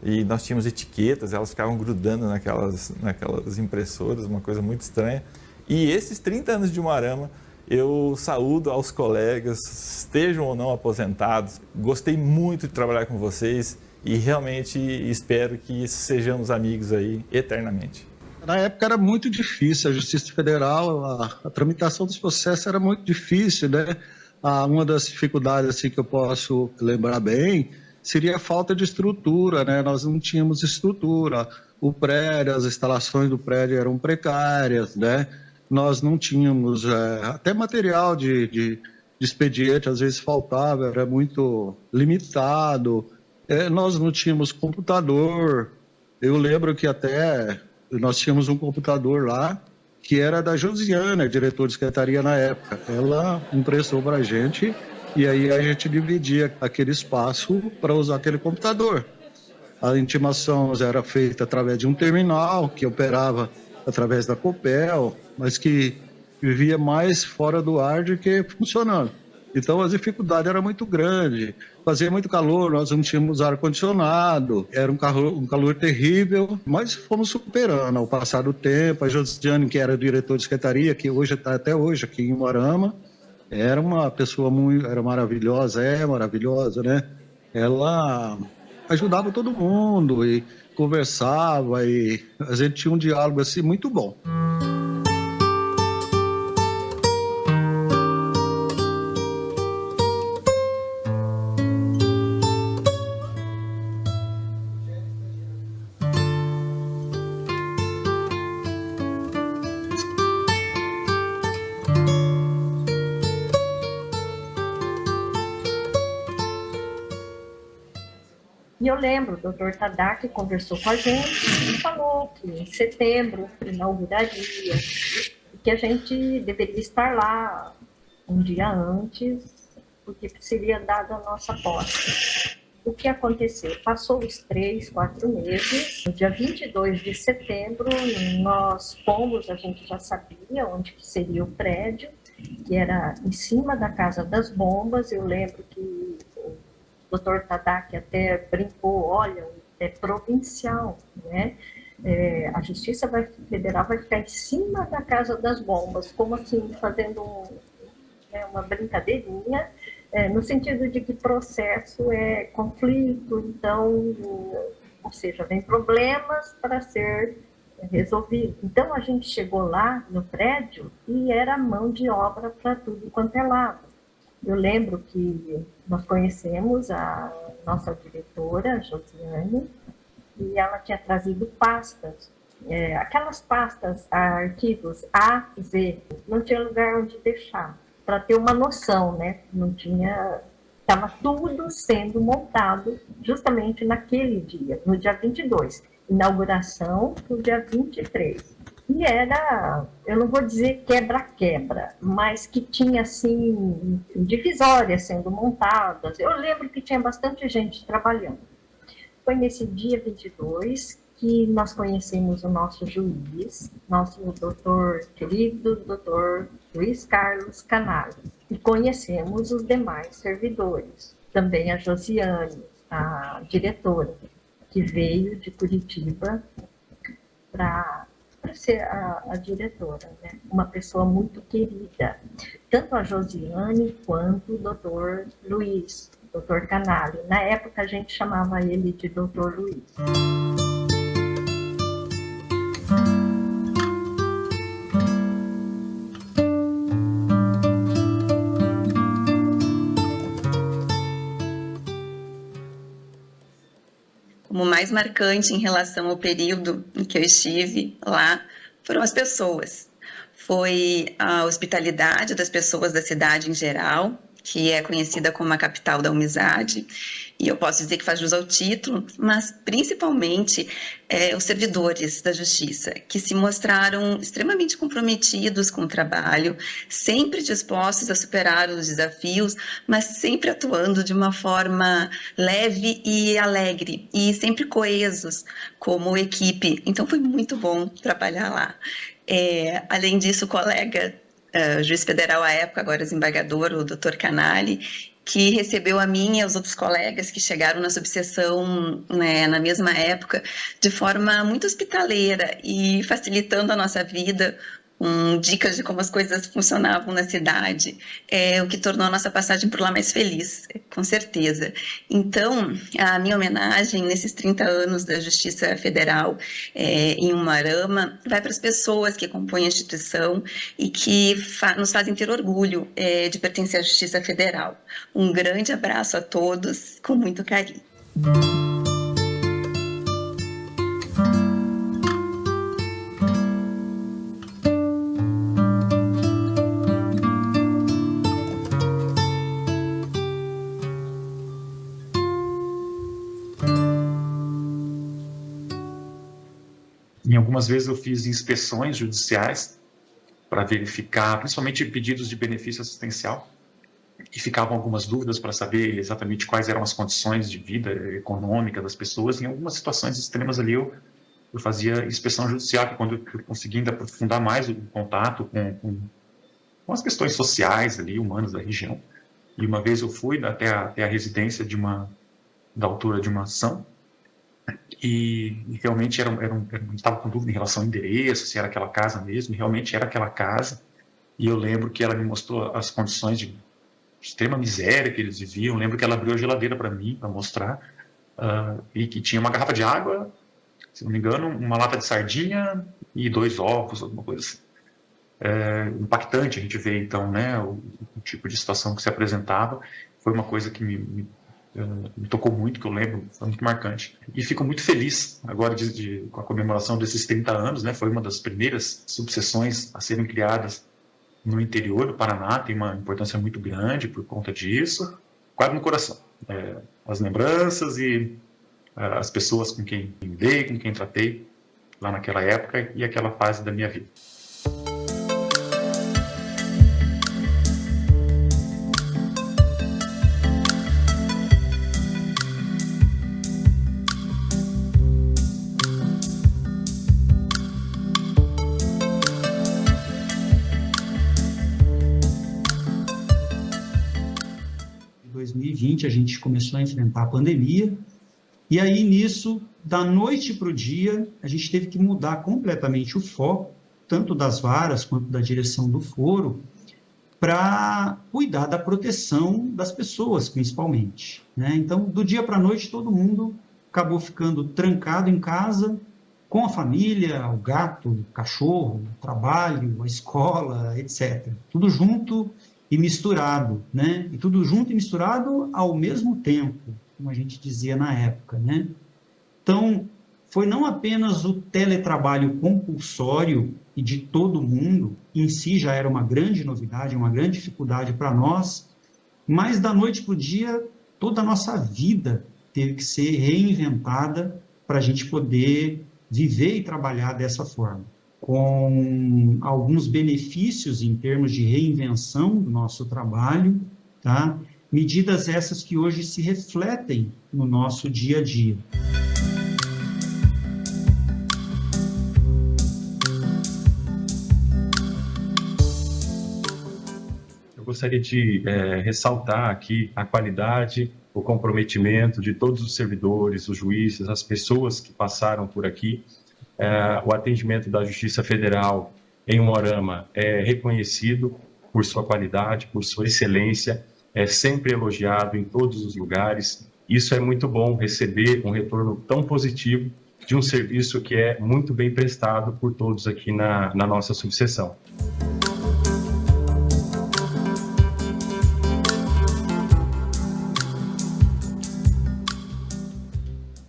e nós tínhamos etiquetas, elas ficavam grudando naquelas impressoras, uma coisa muito estranha. E esses 30 anos de Umuarama, eu saúdo aos colegas, estejam ou não aposentados. Gostei muito de trabalhar com vocês e realmente espero que sejamos amigos aí eternamente. Na época era muito difícil, a Justiça Federal, a tramitação dos processos era muito difícil, né? Uma das dificuldades assim, que eu posso lembrar bem seria a falta de estrutura, né? Nós não tínhamos estrutura, o prédio, as instalações do prédio eram precárias, né? Nós não tínhamos até material de expediente, às vezes faltava, era muito limitado. Nós não tínhamos computador. Eu lembro que até nós tínhamos um computador lá que era da Josiana, diretora de secretaria na época. Ela emprestou para a gente e aí a gente dividia aquele espaço para usar aquele computador. A intimação era feita através de um terminal que operava através da Copel, mas que vivia mais fora do ar do que funcionando. Então, as dificuldades eram muito grandes. Fazia muito calor, nós não tínhamos ar-condicionado, era um calor terrível, mas fomos superando ao passar do tempo. A Josiane, que era diretora de secretaria, que hoje está até hoje aqui em Umuarama, era uma pessoa era maravilhosa, maravilhosa, né? Ela ajudava todo mundo e conversava, e a gente tinha um diálogo assim muito bom. E eu lembro, o doutor Tadak conversou com a gente e falou que em setembro inauguraria, que a gente deveria estar lá um dia antes, porque seria dada a nossa posse. O que aconteceu? Passou os 3, 4 meses, no dia 22 de setembro, nós fomos, a gente já sabia onde que seria o prédio, que era em cima da Casa das Bombas. Eu lembro que o doutor Tadak até brincou, olha, é provincial, né? A Justiça Federal vai ficar em cima da Casa das Bombas, como assim, fazendo uma brincadeirinha, no sentido de que processo é conflito, então, ou seja, vem problemas para ser resolvido. Então, a gente chegou lá no prédio e era mão de obra para tudo quanto é lado. Eu lembro que nós conhecemos a nossa diretora, a Josiane, e ela tinha trazido pastas, aquelas pastas, arquivos A, Z, não tinha lugar onde deixar, para ter uma noção, né? Não tinha, estava tudo sendo montado justamente naquele dia, no dia 22, inauguração no dia 23. E era, eu não vou dizer quebra-quebra, mas que tinha, assim, divisórias sendo montadas. Eu lembro que tinha bastante gente trabalhando. Foi nesse dia 22 que nós conhecemos o nosso juiz, nosso querido doutor Luiz Carlos Canali, e conhecemos os demais servidores. Também a Josiane, a diretora, que veio de Curitiba para ser a diretora, né? Uma pessoa muito querida, tanto a Josiane quanto o doutor Luiz, doutor Canali. Na época a gente chamava ele de doutor Luiz. Como mais marcante em relação ao período em que eu estive lá foram as pessoas. Foi a hospitalidade das pessoas da cidade em geral, que é conhecida como a capital da amizade, e eu posso dizer que faz jus ao título, mas principalmente os servidores da justiça, que se mostraram extremamente comprometidos com o trabalho, sempre dispostos a superar os desafios, mas sempre atuando de uma forma leve e alegre, e sempre coesos como equipe. Então foi muito bom trabalhar lá. Além disso, o colega juiz federal à época, agora desembargador, o doutor Canali, que recebeu a mim e aos outros colegas que chegaram na subseção, né, na mesma época, de forma muito hospitaleira e facilitando a nossa vida, com dicas de como as coisas funcionavam na cidade, o que tornou a nossa passagem por lá mais feliz, com certeza. Então, a minha homenagem nesses 30 anos da Justiça Federal em Umuarama vai para as pessoas que compõem a instituição e que nos fazem ter orgulho de pertencer à Justiça Federal. Um grande abraço a todos, com muito carinho. Em algumas vezes eu fiz inspeções judiciais para verificar, principalmente pedidos de benefício assistencial, e ficavam algumas dúvidas para saber exatamente quais eram as condições de vida econômica das pessoas. Em algumas situações extremas ali eu fazia inspeção judicial, que quando eu consegui ainda aprofundar mais o contato com com as questões sociais ali, humanas da região. E uma vez eu fui até a residência da autora de uma ação, e realmente estava com dúvida em relação ao endereço, se era aquela casa mesmo, e realmente era aquela casa. E eu lembro que ela me mostrou as condições de extrema miséria que eles viviam. Eu lembro que ela abriu a geladeira para mim, para mostrar, e que tinha uma garrafa de água, se não me engano, uma lata de sardinha e 2 ovos, alguma coisa assim. Impactante a gente ver, então, né, o tipo de situação que se apresentava. Foi uma coisa que me tocou muito, que eu lembro, foi muito marcante. E fico muito feliz agora com a comemoração desses 30 anos, né, foi uma das primeiras subseções a serem criadas no interior do Paraná, tem uma importância muito grande por conta disso. Quase no coração. As lembranças e as pessoas com quem lidei, com quem tratei lá naquela época e aquela fase da minha vida. Em 2020 a gente começou a enfrentar a pandemia, e aí nisso, da noite para o dia, a gente teve que mudar completamente o foco, tanto das varas quanto da direção do foro, para cuidar da proteção das pessoas, principalmente, né? Então, do dia para a noite, todo mundo acabou ficando trancado em casa, com a família, o gato, o cachorro, o trabalho, a escola, etc. Tudo junto e misturado, né? E tudo junto e misturado ao mesmo tempo, como a gente dizia na época, né? Então, foi não apenas o teletrabalho compulsório e de todo mundo, em si já era uma grande novidade, uma grande dificuldade para nós, mas da noite para o dia, toda a nossa vida teve que ser reinventada para a gente poder viver e trabalhar dessa forma, com alguns benefícios em termos de reinvenção do nosso trabalho, tá? Medidas essas que hoje se refletem no nosso dia a dia. Eu gostaria de ressaltar aqui a qualidade, o comprometimento de todos os servidores, os juízes, as pessoas que passaram por aqui. O atendimento da Justiça Federal em Umuarama é reconhecido por sua qualidade, por sua excelência, é sempre elogiado em todos os lugares. Isso é muito bom, receber um retorno tão positivo de um serviço que é muito bem prestado por todos aqui na nossa subseção.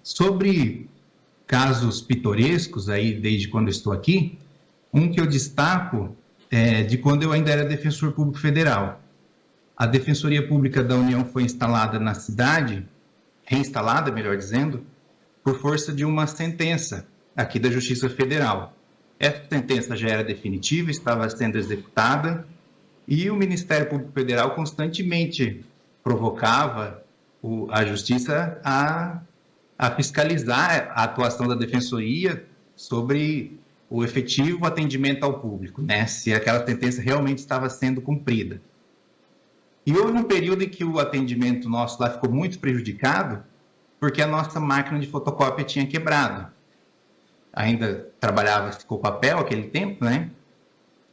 Sobre casos pitorescos, aí desde quando eu estou aqui, um que eu destaco é de quando eu ainda era defensor público federal. A Defensoria Pública da União foi instalada na cidade, reinstalada, melhor dizendo, por força de uma sentença aqui da Justiça Federal. Essa sentença já era definitiva, estava sendo executada, e o Ministério Público Federal constantemente provocava a Justiça a fiscalizar a atuação da Defensoria sobre o efetivo atendimento ao público, né? Se aquela sentença realmente estava sendo cumprida. E houve um período em que o atendimento nosso lá ficou muito prejudicado, porque a nossa máquina de fotocópia tinha quebrado. Ainda trabalhava-se com papel aquele tempo, né?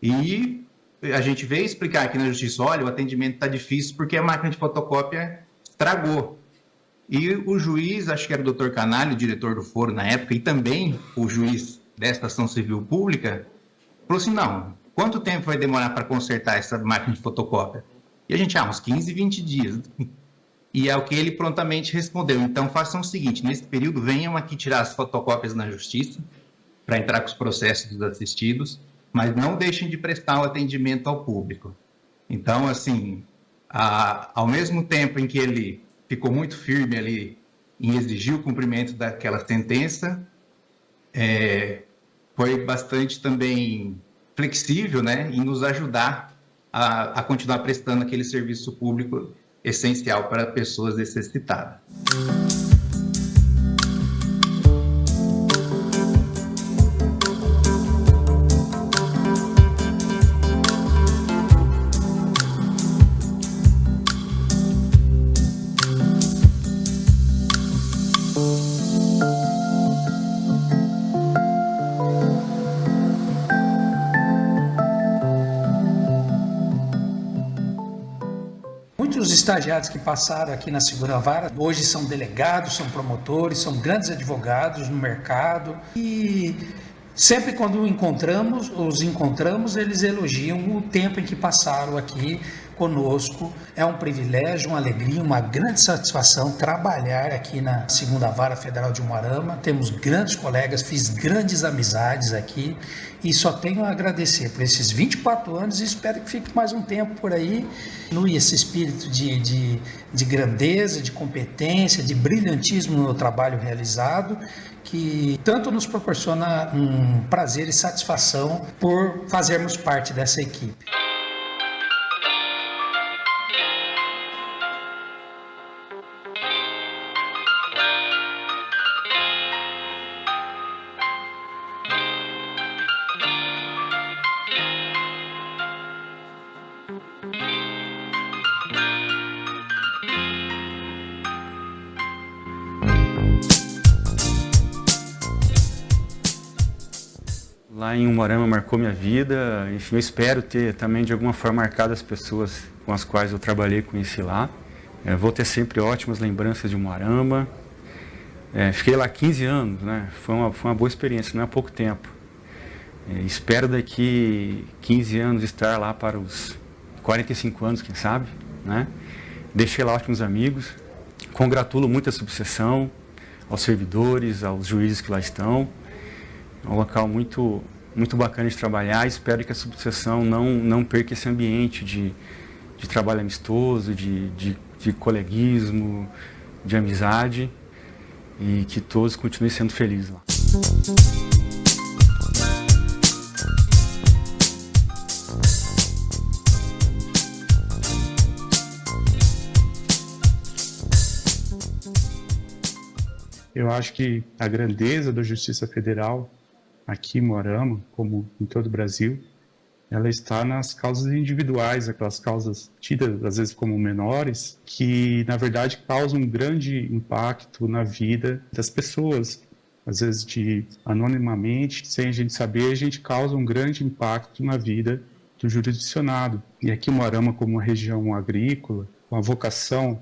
E a gente veio explicar aqui na Justiça, olha, o atendimento está difícil porque a máquina de fotocópia estragou. E o juiz, acho que era o Dr. Canalho, o diretor do foro na época, e também o juiz desta ação civil pública, falou assim, não, quanto tempo vai demorar para consertar essa máquina de fotocópia? E a gente, uns 15, 20 dias. E é o que ele prontamente respondeu. Então, façam o seguinte, nesse período, venham aqui tirar as fotocópias na justiça, para entrar com os processos dos assistidos, mas não deixem de prestar o atendimento ao público. Então, assim, ao mesmo tempo em que ele ficou muito firme ali em exigir o cumprimento daquela sentença, foi bastante também flexível, né, em nos ajudar a continuar prestando aquele serviço público essencial para pessoas necessitadas. Muitos estagiários que passaram aqui na segunda vara hoje são delegados, são promotores, são grandes advogados no mercado e sempre quando os encontramos, eles elogiam o tempo em que passaram aqui conosco. É um privilégio, uma alegria, uma grande satisfação trabalhar aqui na segunda vara federal de Umuarama. Temos grandes colegas, fiz grandes amizades aqui e só tenho a agradecer por esses 24 anos e espero que fique mais um tempo por aí. Continue esse espírito de grandeza, de competência, de brilhantismo no trabalho realizado, que tanto nos proporciona um prazer e satisfação por fazermos parte dessa equipe. Lá em Umuarama marcou minha vida, enfim, eu espero ter também de alguma forma marcado as pessoas com as quais eu trabalhei e conheci lá. Vou ter sempre ótimas lembranças de Umuarama. Fiquei lá 15 anos, né? Foi uma boa experiência, não é pouco tempo. Espero daqui 15 anos estar lá para os 45 anos, quem sabe, né? Deixei lá ótimos amigos, congratulo muito a subseção, aos servidores, aos juízes que lá estão. É um local muito bacana de trabalhar. Espero que a subseção não perca esse ambiente de trabalho amistoso, de coleguismo, de amizade, e que todos continuem sendo felizes lá. Eu acho que a grandeza da Justiça Federal aqui em Umuarama, como em todo o Brasil, ela está nas causas individuais, aquelas causas tidas às vezes como menores, que na verdade causam um grande impacto na vida das pessoas. Às vezes anonimamente, sem a gente saber, a gente causa um grande impacto na vida do jurisdicionado. E aqui em Umuarama, como uma região agrícola, com a vocação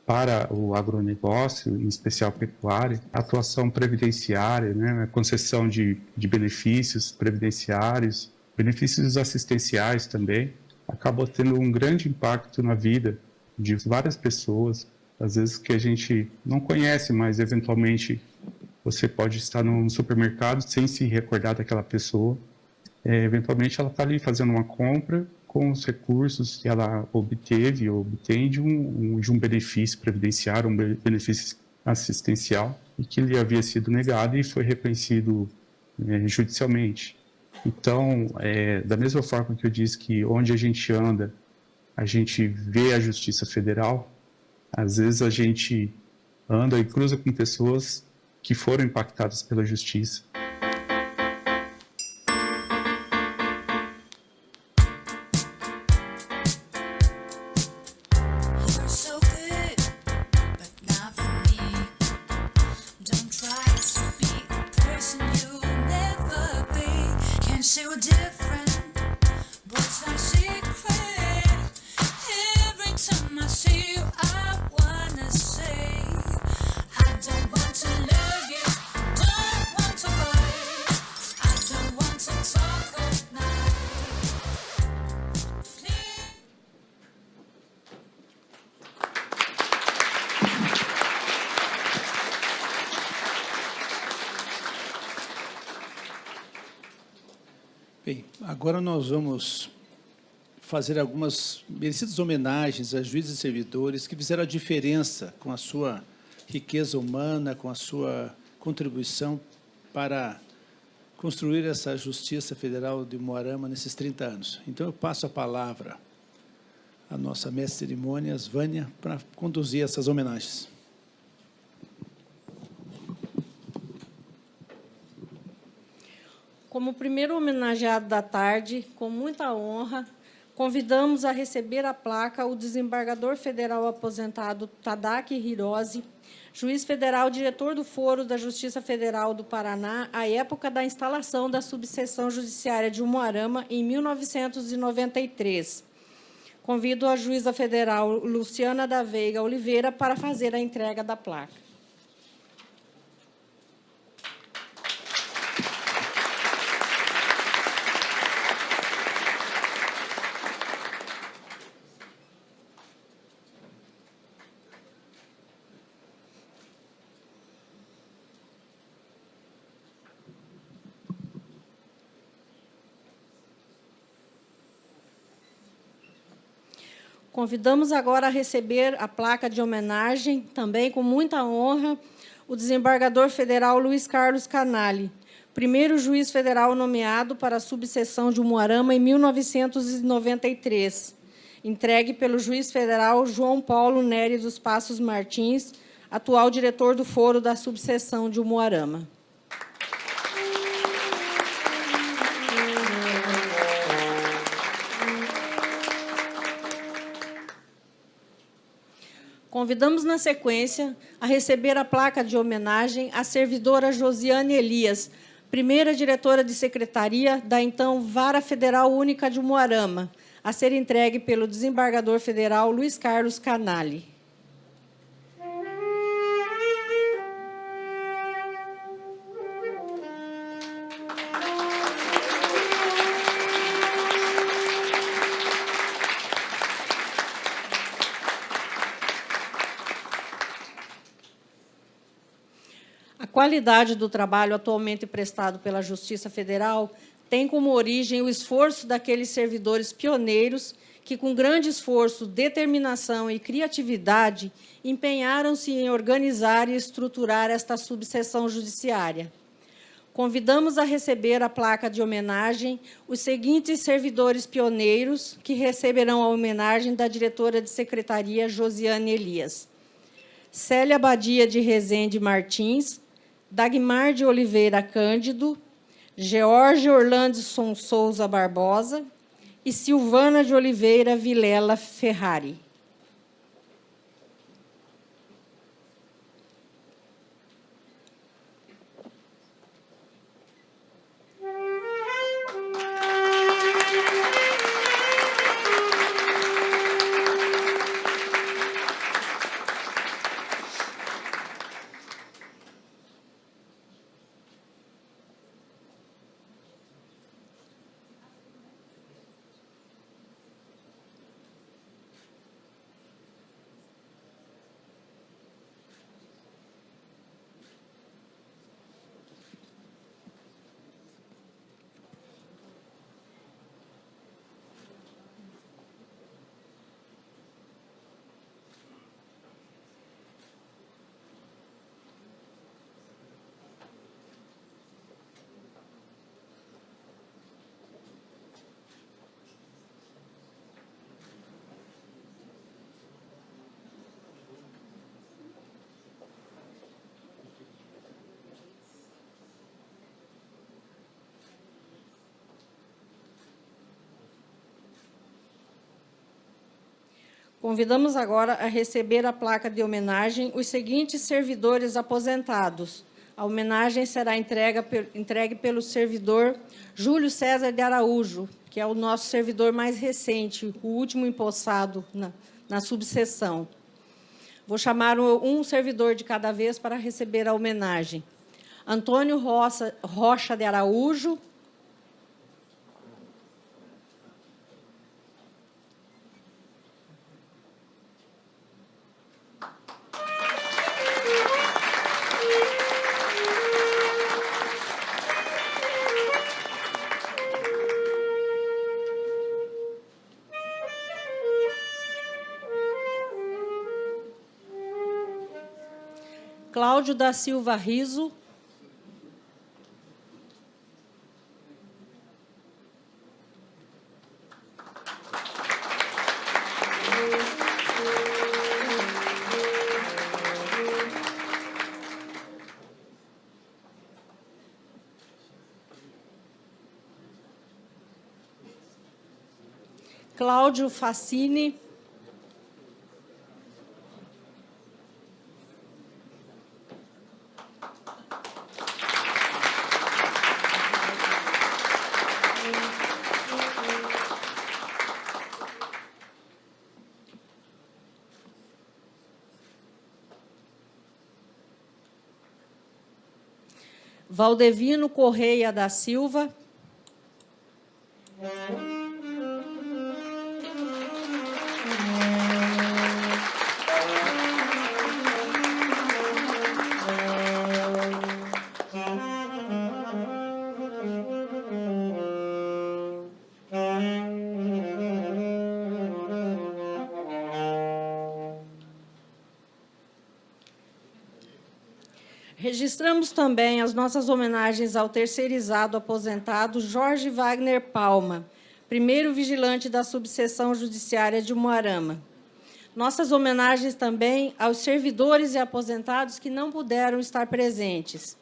para o agronegócio, em especial pecuária, atuação previdenciária, né, a concessão de benefícios previdenciários, benefícios assistenciais também, acabou tendo um grande impacto na vida de várias pessoas, às vezes que a gente não conhece, mas eventualmente você pode estar num supermercado sem se recordar daquela pessoa, eventualmente ela está ali fazendo uma compra com os recursos que ela obteve ou obtém de um benefício previdenciário, um benefício assistencial, e que lhe havia sido negado e foi reconhecido judicialmente. Então, da mesma forma que eu disse que onde a gente anda, a gente vê a Justiça Federal, às vezes a gente anda e cruza com pessoas que foram impactadas pela Justiça. Bem, agora nós vamos fazer algumas merecidas homenagens a juízes e servidores que fizeram a diferença com a sua riqueza humana, com a sua contribuição para construir essa Justiça Federal de Umuarama nesses 30 anos. Então, eu passo a palavra à nossa mestre de cerimônias, Vânia, para conduzir essas homenagens. Como primeiro homenageado da tarde, com muita honra, convidamos a receber a placa o desembargador federal aposentado Tadaaki Hirose, juiz federal, diretor do Foro da Justiça Federal do Paraná, à época da instalação da subseção judiciária de Umuarama, em 1993. Convido a juíza federal Luciana da Veiga Oliveira para fazer a entrega da placa. Convidamos agora a receber a placa de homenagem, também com muita honra, o desembargador federal Luiz Carlos Canali, primeiro juiz federal nomeado para a subseção de Umuarama em 1993, entregue pelo juiz federal João Paulo Nery dos Passos Martins, atual diretor do foro da subseção de Umuarama. Convidamos, na sequência, a receber a placa de homenagem à servidora Josiane Elias, primeira diretora de secretaria da então Vara Federal Única de Umuarama, a ser entregue pelo desembargador federal Luiz Carlos Canali. A qualidade do trabalho atualmente prestado pela Justiça Federal tem como origem o esforço daqueles servidores pioneiros que, com grande esforço, determinação e criatividade, empenharam-se em organizar e estruturar esta subseção judiciária. Convidamos a receber a placa de homenagem os seguintes servidores pioneiros que receberão a homenagem da diretora de secretaria Josiane Elias: Célia Badia de Rezende Martins, Dagmar de Oliveira Cândido, George Orlandson Souza Barbosa e Silvana de Oliveira Vilela Ferrari. Convidamos agora a receber a placa de homenagem os seguintes servidores aposentados. A homenagem será entregue pelo servidor Júlio César de Araújo, que é o nosso servidor mais recente, o último empossado na subseção. Vou chamar um servidor de cada vez para receber a homenagem. Antônio Rocha de Araújo, Cláudio da Silva Riso, Cláudio Facini, Valdevino Correia da Silva. Registramos também as nossas homenagens ao terceirizado aposentado Jorge Wagner Palma, primeiro vigilante da subseção judiciária de Umuarama. Nossas homenagens também aos servidores e aposentados que não puderam estar presentes.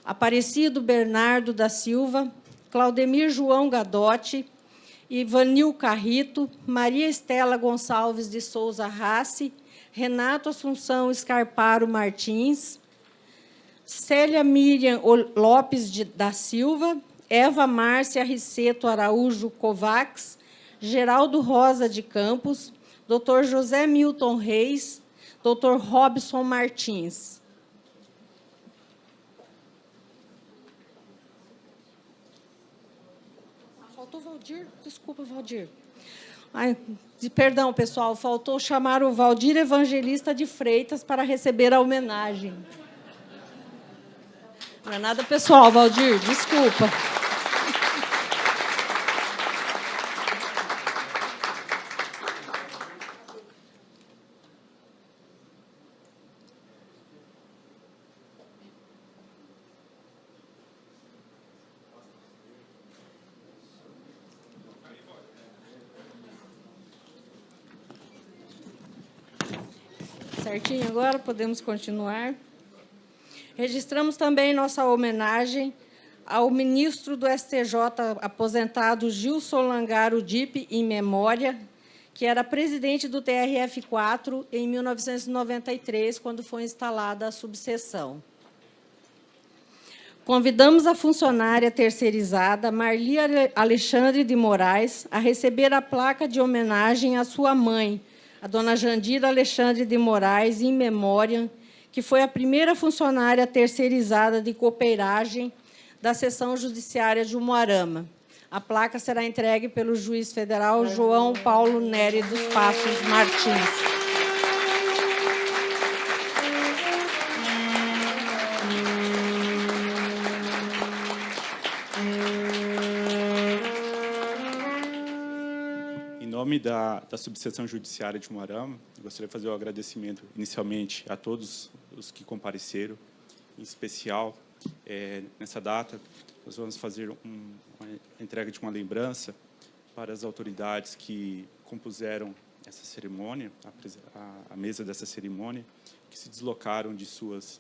Aparecido Bernardo da Silva, Claudemir João Gadotti, Ivanil Carrito, Maria Estela Gonçalves de Souza Rassi, Renato Assunção Scarparo Martins, Célia Miriam Lopes da Silva, Eva Márcia Riceto Araújo Kovacs, Geraldo Rosa de Campos, Dr. José Milton Reis, Dr. Robson Martins. Faltou Valdir? Desculpa, Valdir. Ai, perdão, pessoal, faltou chamar o Valdir Evangelista de Freitas para receber a homenagem. Não é nada pessoal, Valdir, desculpa. Certinho agora, podemos continuar. Registramos também nossa homenagem ao ministro do STJ aposentado Gilson Langaro Dipp, em memória, que era presidente do TRF4 em 1993, quando foi instalada a subseção. Convidamos a funcionária terceirizada Marli Alexandre de Moraes a receber a placa de homenagem à sua mãe, a dona Jandira Alexandre de Moraes, em memória, que foi a primeira funcionária terceirizada de copeiragem da seção judiciária de Umuarama. A placa será entregue pelo juiz federal João Paulo Nery dos Passos Martins. Em nome da subseção judiciária de Umuarama, eu gostaria de fazer o agradecimento inicialmente a todos os que compareceram, em especial, nessa data, nós vamos fazer uma entrega de uma lembrança para as autoridades que compuseram essa cerimônia, a mesa dessa cerimônia, que se deslocaram de suas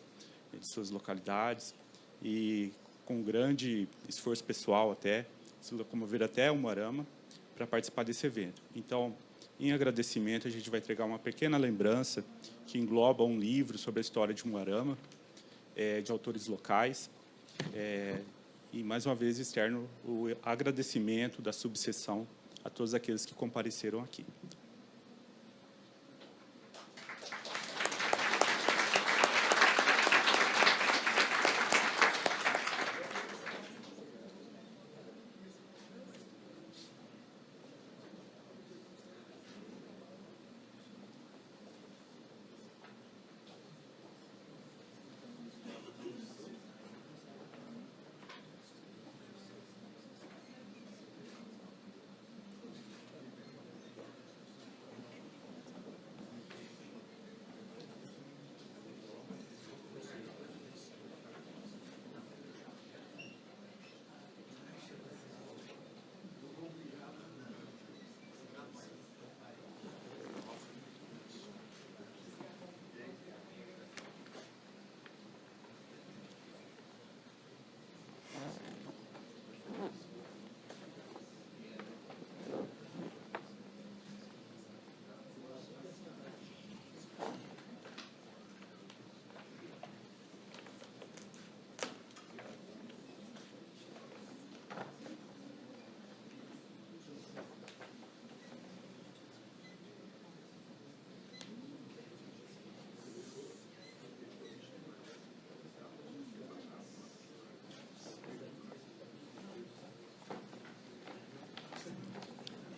localidades e, com grande esforço pessoal até, se locomoveram até Umuarama para participar desse evento. Então, em agradecimento, a gente vai entregar uma pequena lembrança que engloba um livro sobre a história de Umuarama, de autores locais, e, mais uma vez, externo o agradecimento da subseção a todos aqueles que compareceram aqui.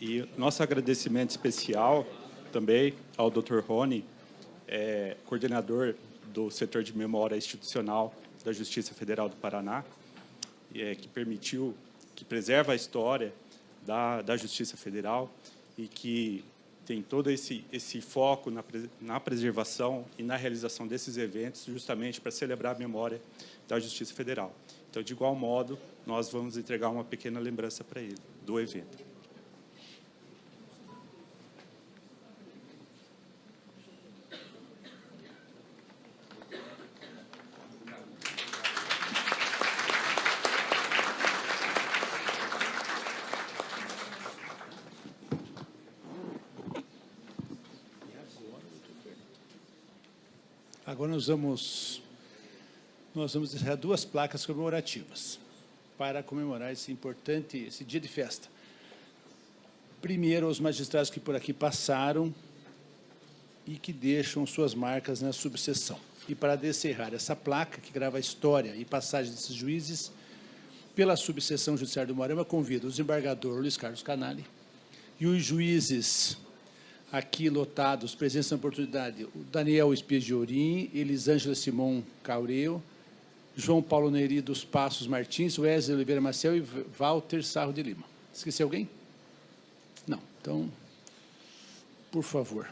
E nosso agradecimento especial também ao Dr. Rony, coordenador do setor de memória institucional da Justiça Federal do Paraná, que permitiu, que preserva a história da Justiça Federal e que tem todo esse foco na preservação e na realização desses eventos, justamente para celebrar a memória da Justiça Federal. Então, de igual modo, nós vamos entregar uma pequena lembrança para ele do evento. Agora nós vamos deixar 2 placas comemorativas para comemorar esse dia de festa. Primeiro, aos magistrados que por aqui passaram e que deixam suas marcas na subseção. E para descerrar essa placa, que grava a história e passagem desses juízes, pela subseção judiciária do Moarama, convido o desembargador Luiz Carlos Canali e os juízes aqui lotados, presentes na oportunidade, o Daniel Espigiorim, Elisângela Simon Caureu, João Paulo Neri dos Passos Martins, Wesley Oliveira Maciel e Walter Sarro de Lima. Esqueci alguém? Não. Então, por favor.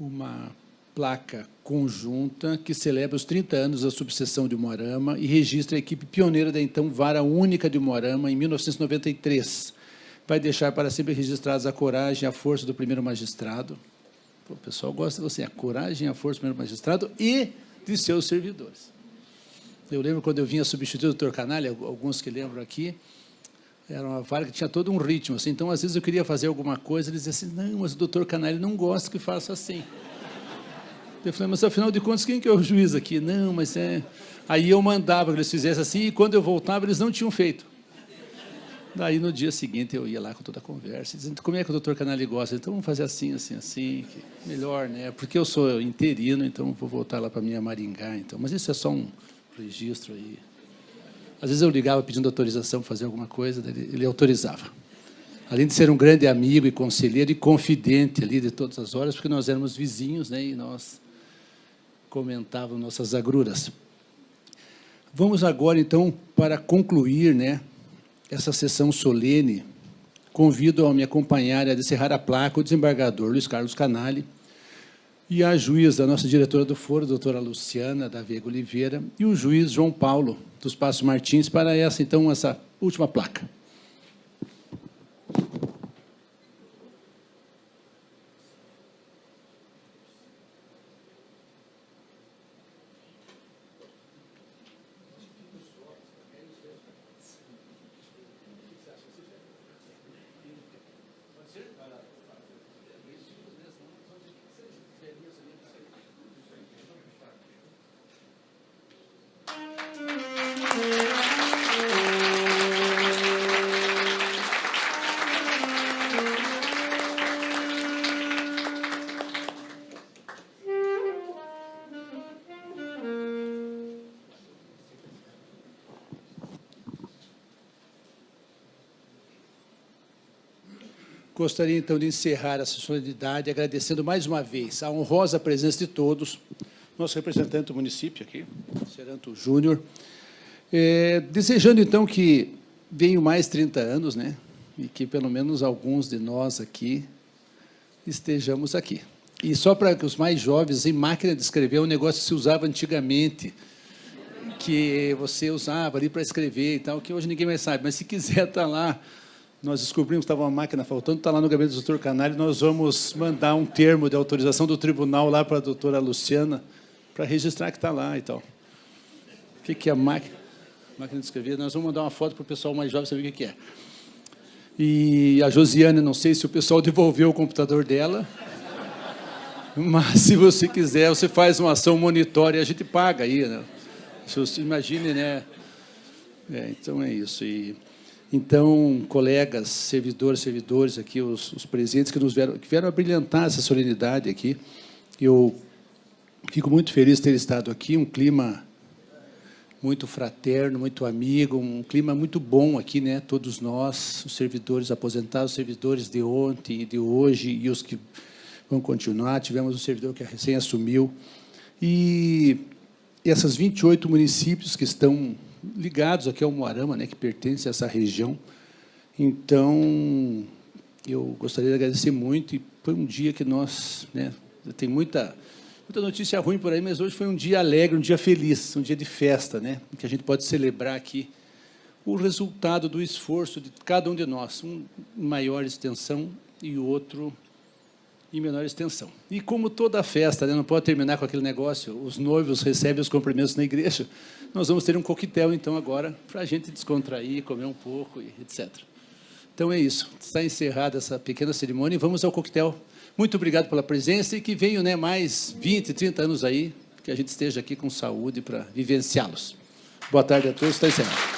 Uma placa conjunta que celebra os 30 anos da subseção de Moarama e registra a equipe pioneira da então Vara Única de Moarama em 1993. Vai deixar para sempre registrados a coragem e a força do primeiro magistrado. O pessoal gosta de você, a coragem e a força do primeiro magistrado e de seus servidores. Eu lembro quando eu vinha substituir o Dr. Canali, alguns que lembram aqui, era uma vara que tinha todo um ritmo, assim, então, às vezes, eu queria fazer alguma coisa, eles diziam assim, não, mas o doutor Canali não gosta que faça assim. Eu falei, mas, afinal de contas, quem que é o juiz aqui? Não, mas é... Aí eu mandava que eles fizessem assim, e quando eu voltava, eles não tinham feito. Daí, no dia seguinte, eu ia lá com toda a conversa, dizendo, como é que o doutor Canali gosta? Então, vamos fazer assim, assim, assim, que melhor, né? Porque eu sou interino, então, vou voltar lá para minha Maringá, então. Mas isso é só um registro aí. Às vezes eu ligava pedindo autorização para fazer alguma coisa, ele autorizava. Além de ser um grande amigo e conselheiro e confidente ali de todas as horas, porque nós éramos vizinhos, né, e nós comentávamos nossas agruras. Vamos agora, então, para concluir, né, essa sessão solene, convido a me acompanhar e a descerrar a placa o desembargador Luiz Carlos Canali e a juíza, a nossa diretora do foro, a doutora Luciana da Veiga Oliveira, e o juiz João Paulo dos Passos Martins, para essa última placa. Gostaria, então, de encerrar essa solenidade agradecendo mais uma vez a honrosa presença de todos, nosso representante do município aqui, Seranto Júnior, desejando, então, que venham mais 30 anos, né, e que, pelo menos, alguns de nós aqui estejamos aqui. E só para que os mais jovens, em máquina de escrever, é um negócio que se usava antigamente, que você usava ali para escrever e tal, que hoje ninguém mais sabe, mas se quiser estar lá, nós descobrimos que estava uma máquina faltando, está lá no gabinete do doutor Canali, nós vamos mandar um termo de autorização do tribunal lá para a doutora Luciana, para registrar que está lá e tal. O que é a máquina de escrever? Nós vamos mandar uma foto para o pessoal mais jovem saber o que é. E a Josiane, não sei se o pessoal devolveu o computador dela, mas se você quiser, você faz uma ação monitória e a gente paga aí, né? Se você imagine, né? Então é isso. Então, colegas, servidores aqui, os presentes que vieram a brilhantar essa solenidade aqui, eu fico muito feliz de ter estado aqui, um clima muito fraterno, muito amigo, um clima muito bom aqui, né? Todos nós, os servidores aposentados, os servidores de ontem e de hoje, e os que vão continuar. Tivemos um servidor que recém assumiu. E essas 28 municípios que estão ligados aqui ao Umuarama, né, que pertencem a essa região. Então, eu gostaria de agradecer muito, e foi um dia que nós, né, tem muita notícia ruim por aí, mas hoje foi um dia alegre, um dia feliz, um dia de festa, né, que a gente pode celebrar aqui o resultado do esforço de cada um de nós, um em maior extensão e o outro em menor extensão. E como toda festa, né, não pode terminar com aquele negócio, os noivos recebem os cumprimentos na igreja, nós vamos ter um coquetel, então, agora, para a gente descontrair, comer um pouco, e etc. Então, é isso. Está encerrada essa pequena cerimônia e vamos ao coquetel. Muito obrigado pela presença e que venham, né, mais 20, 30 anos aí, que a gente esteja aqui com saúde para vivenciá-los. Boa tarde a todos. Está encerrado.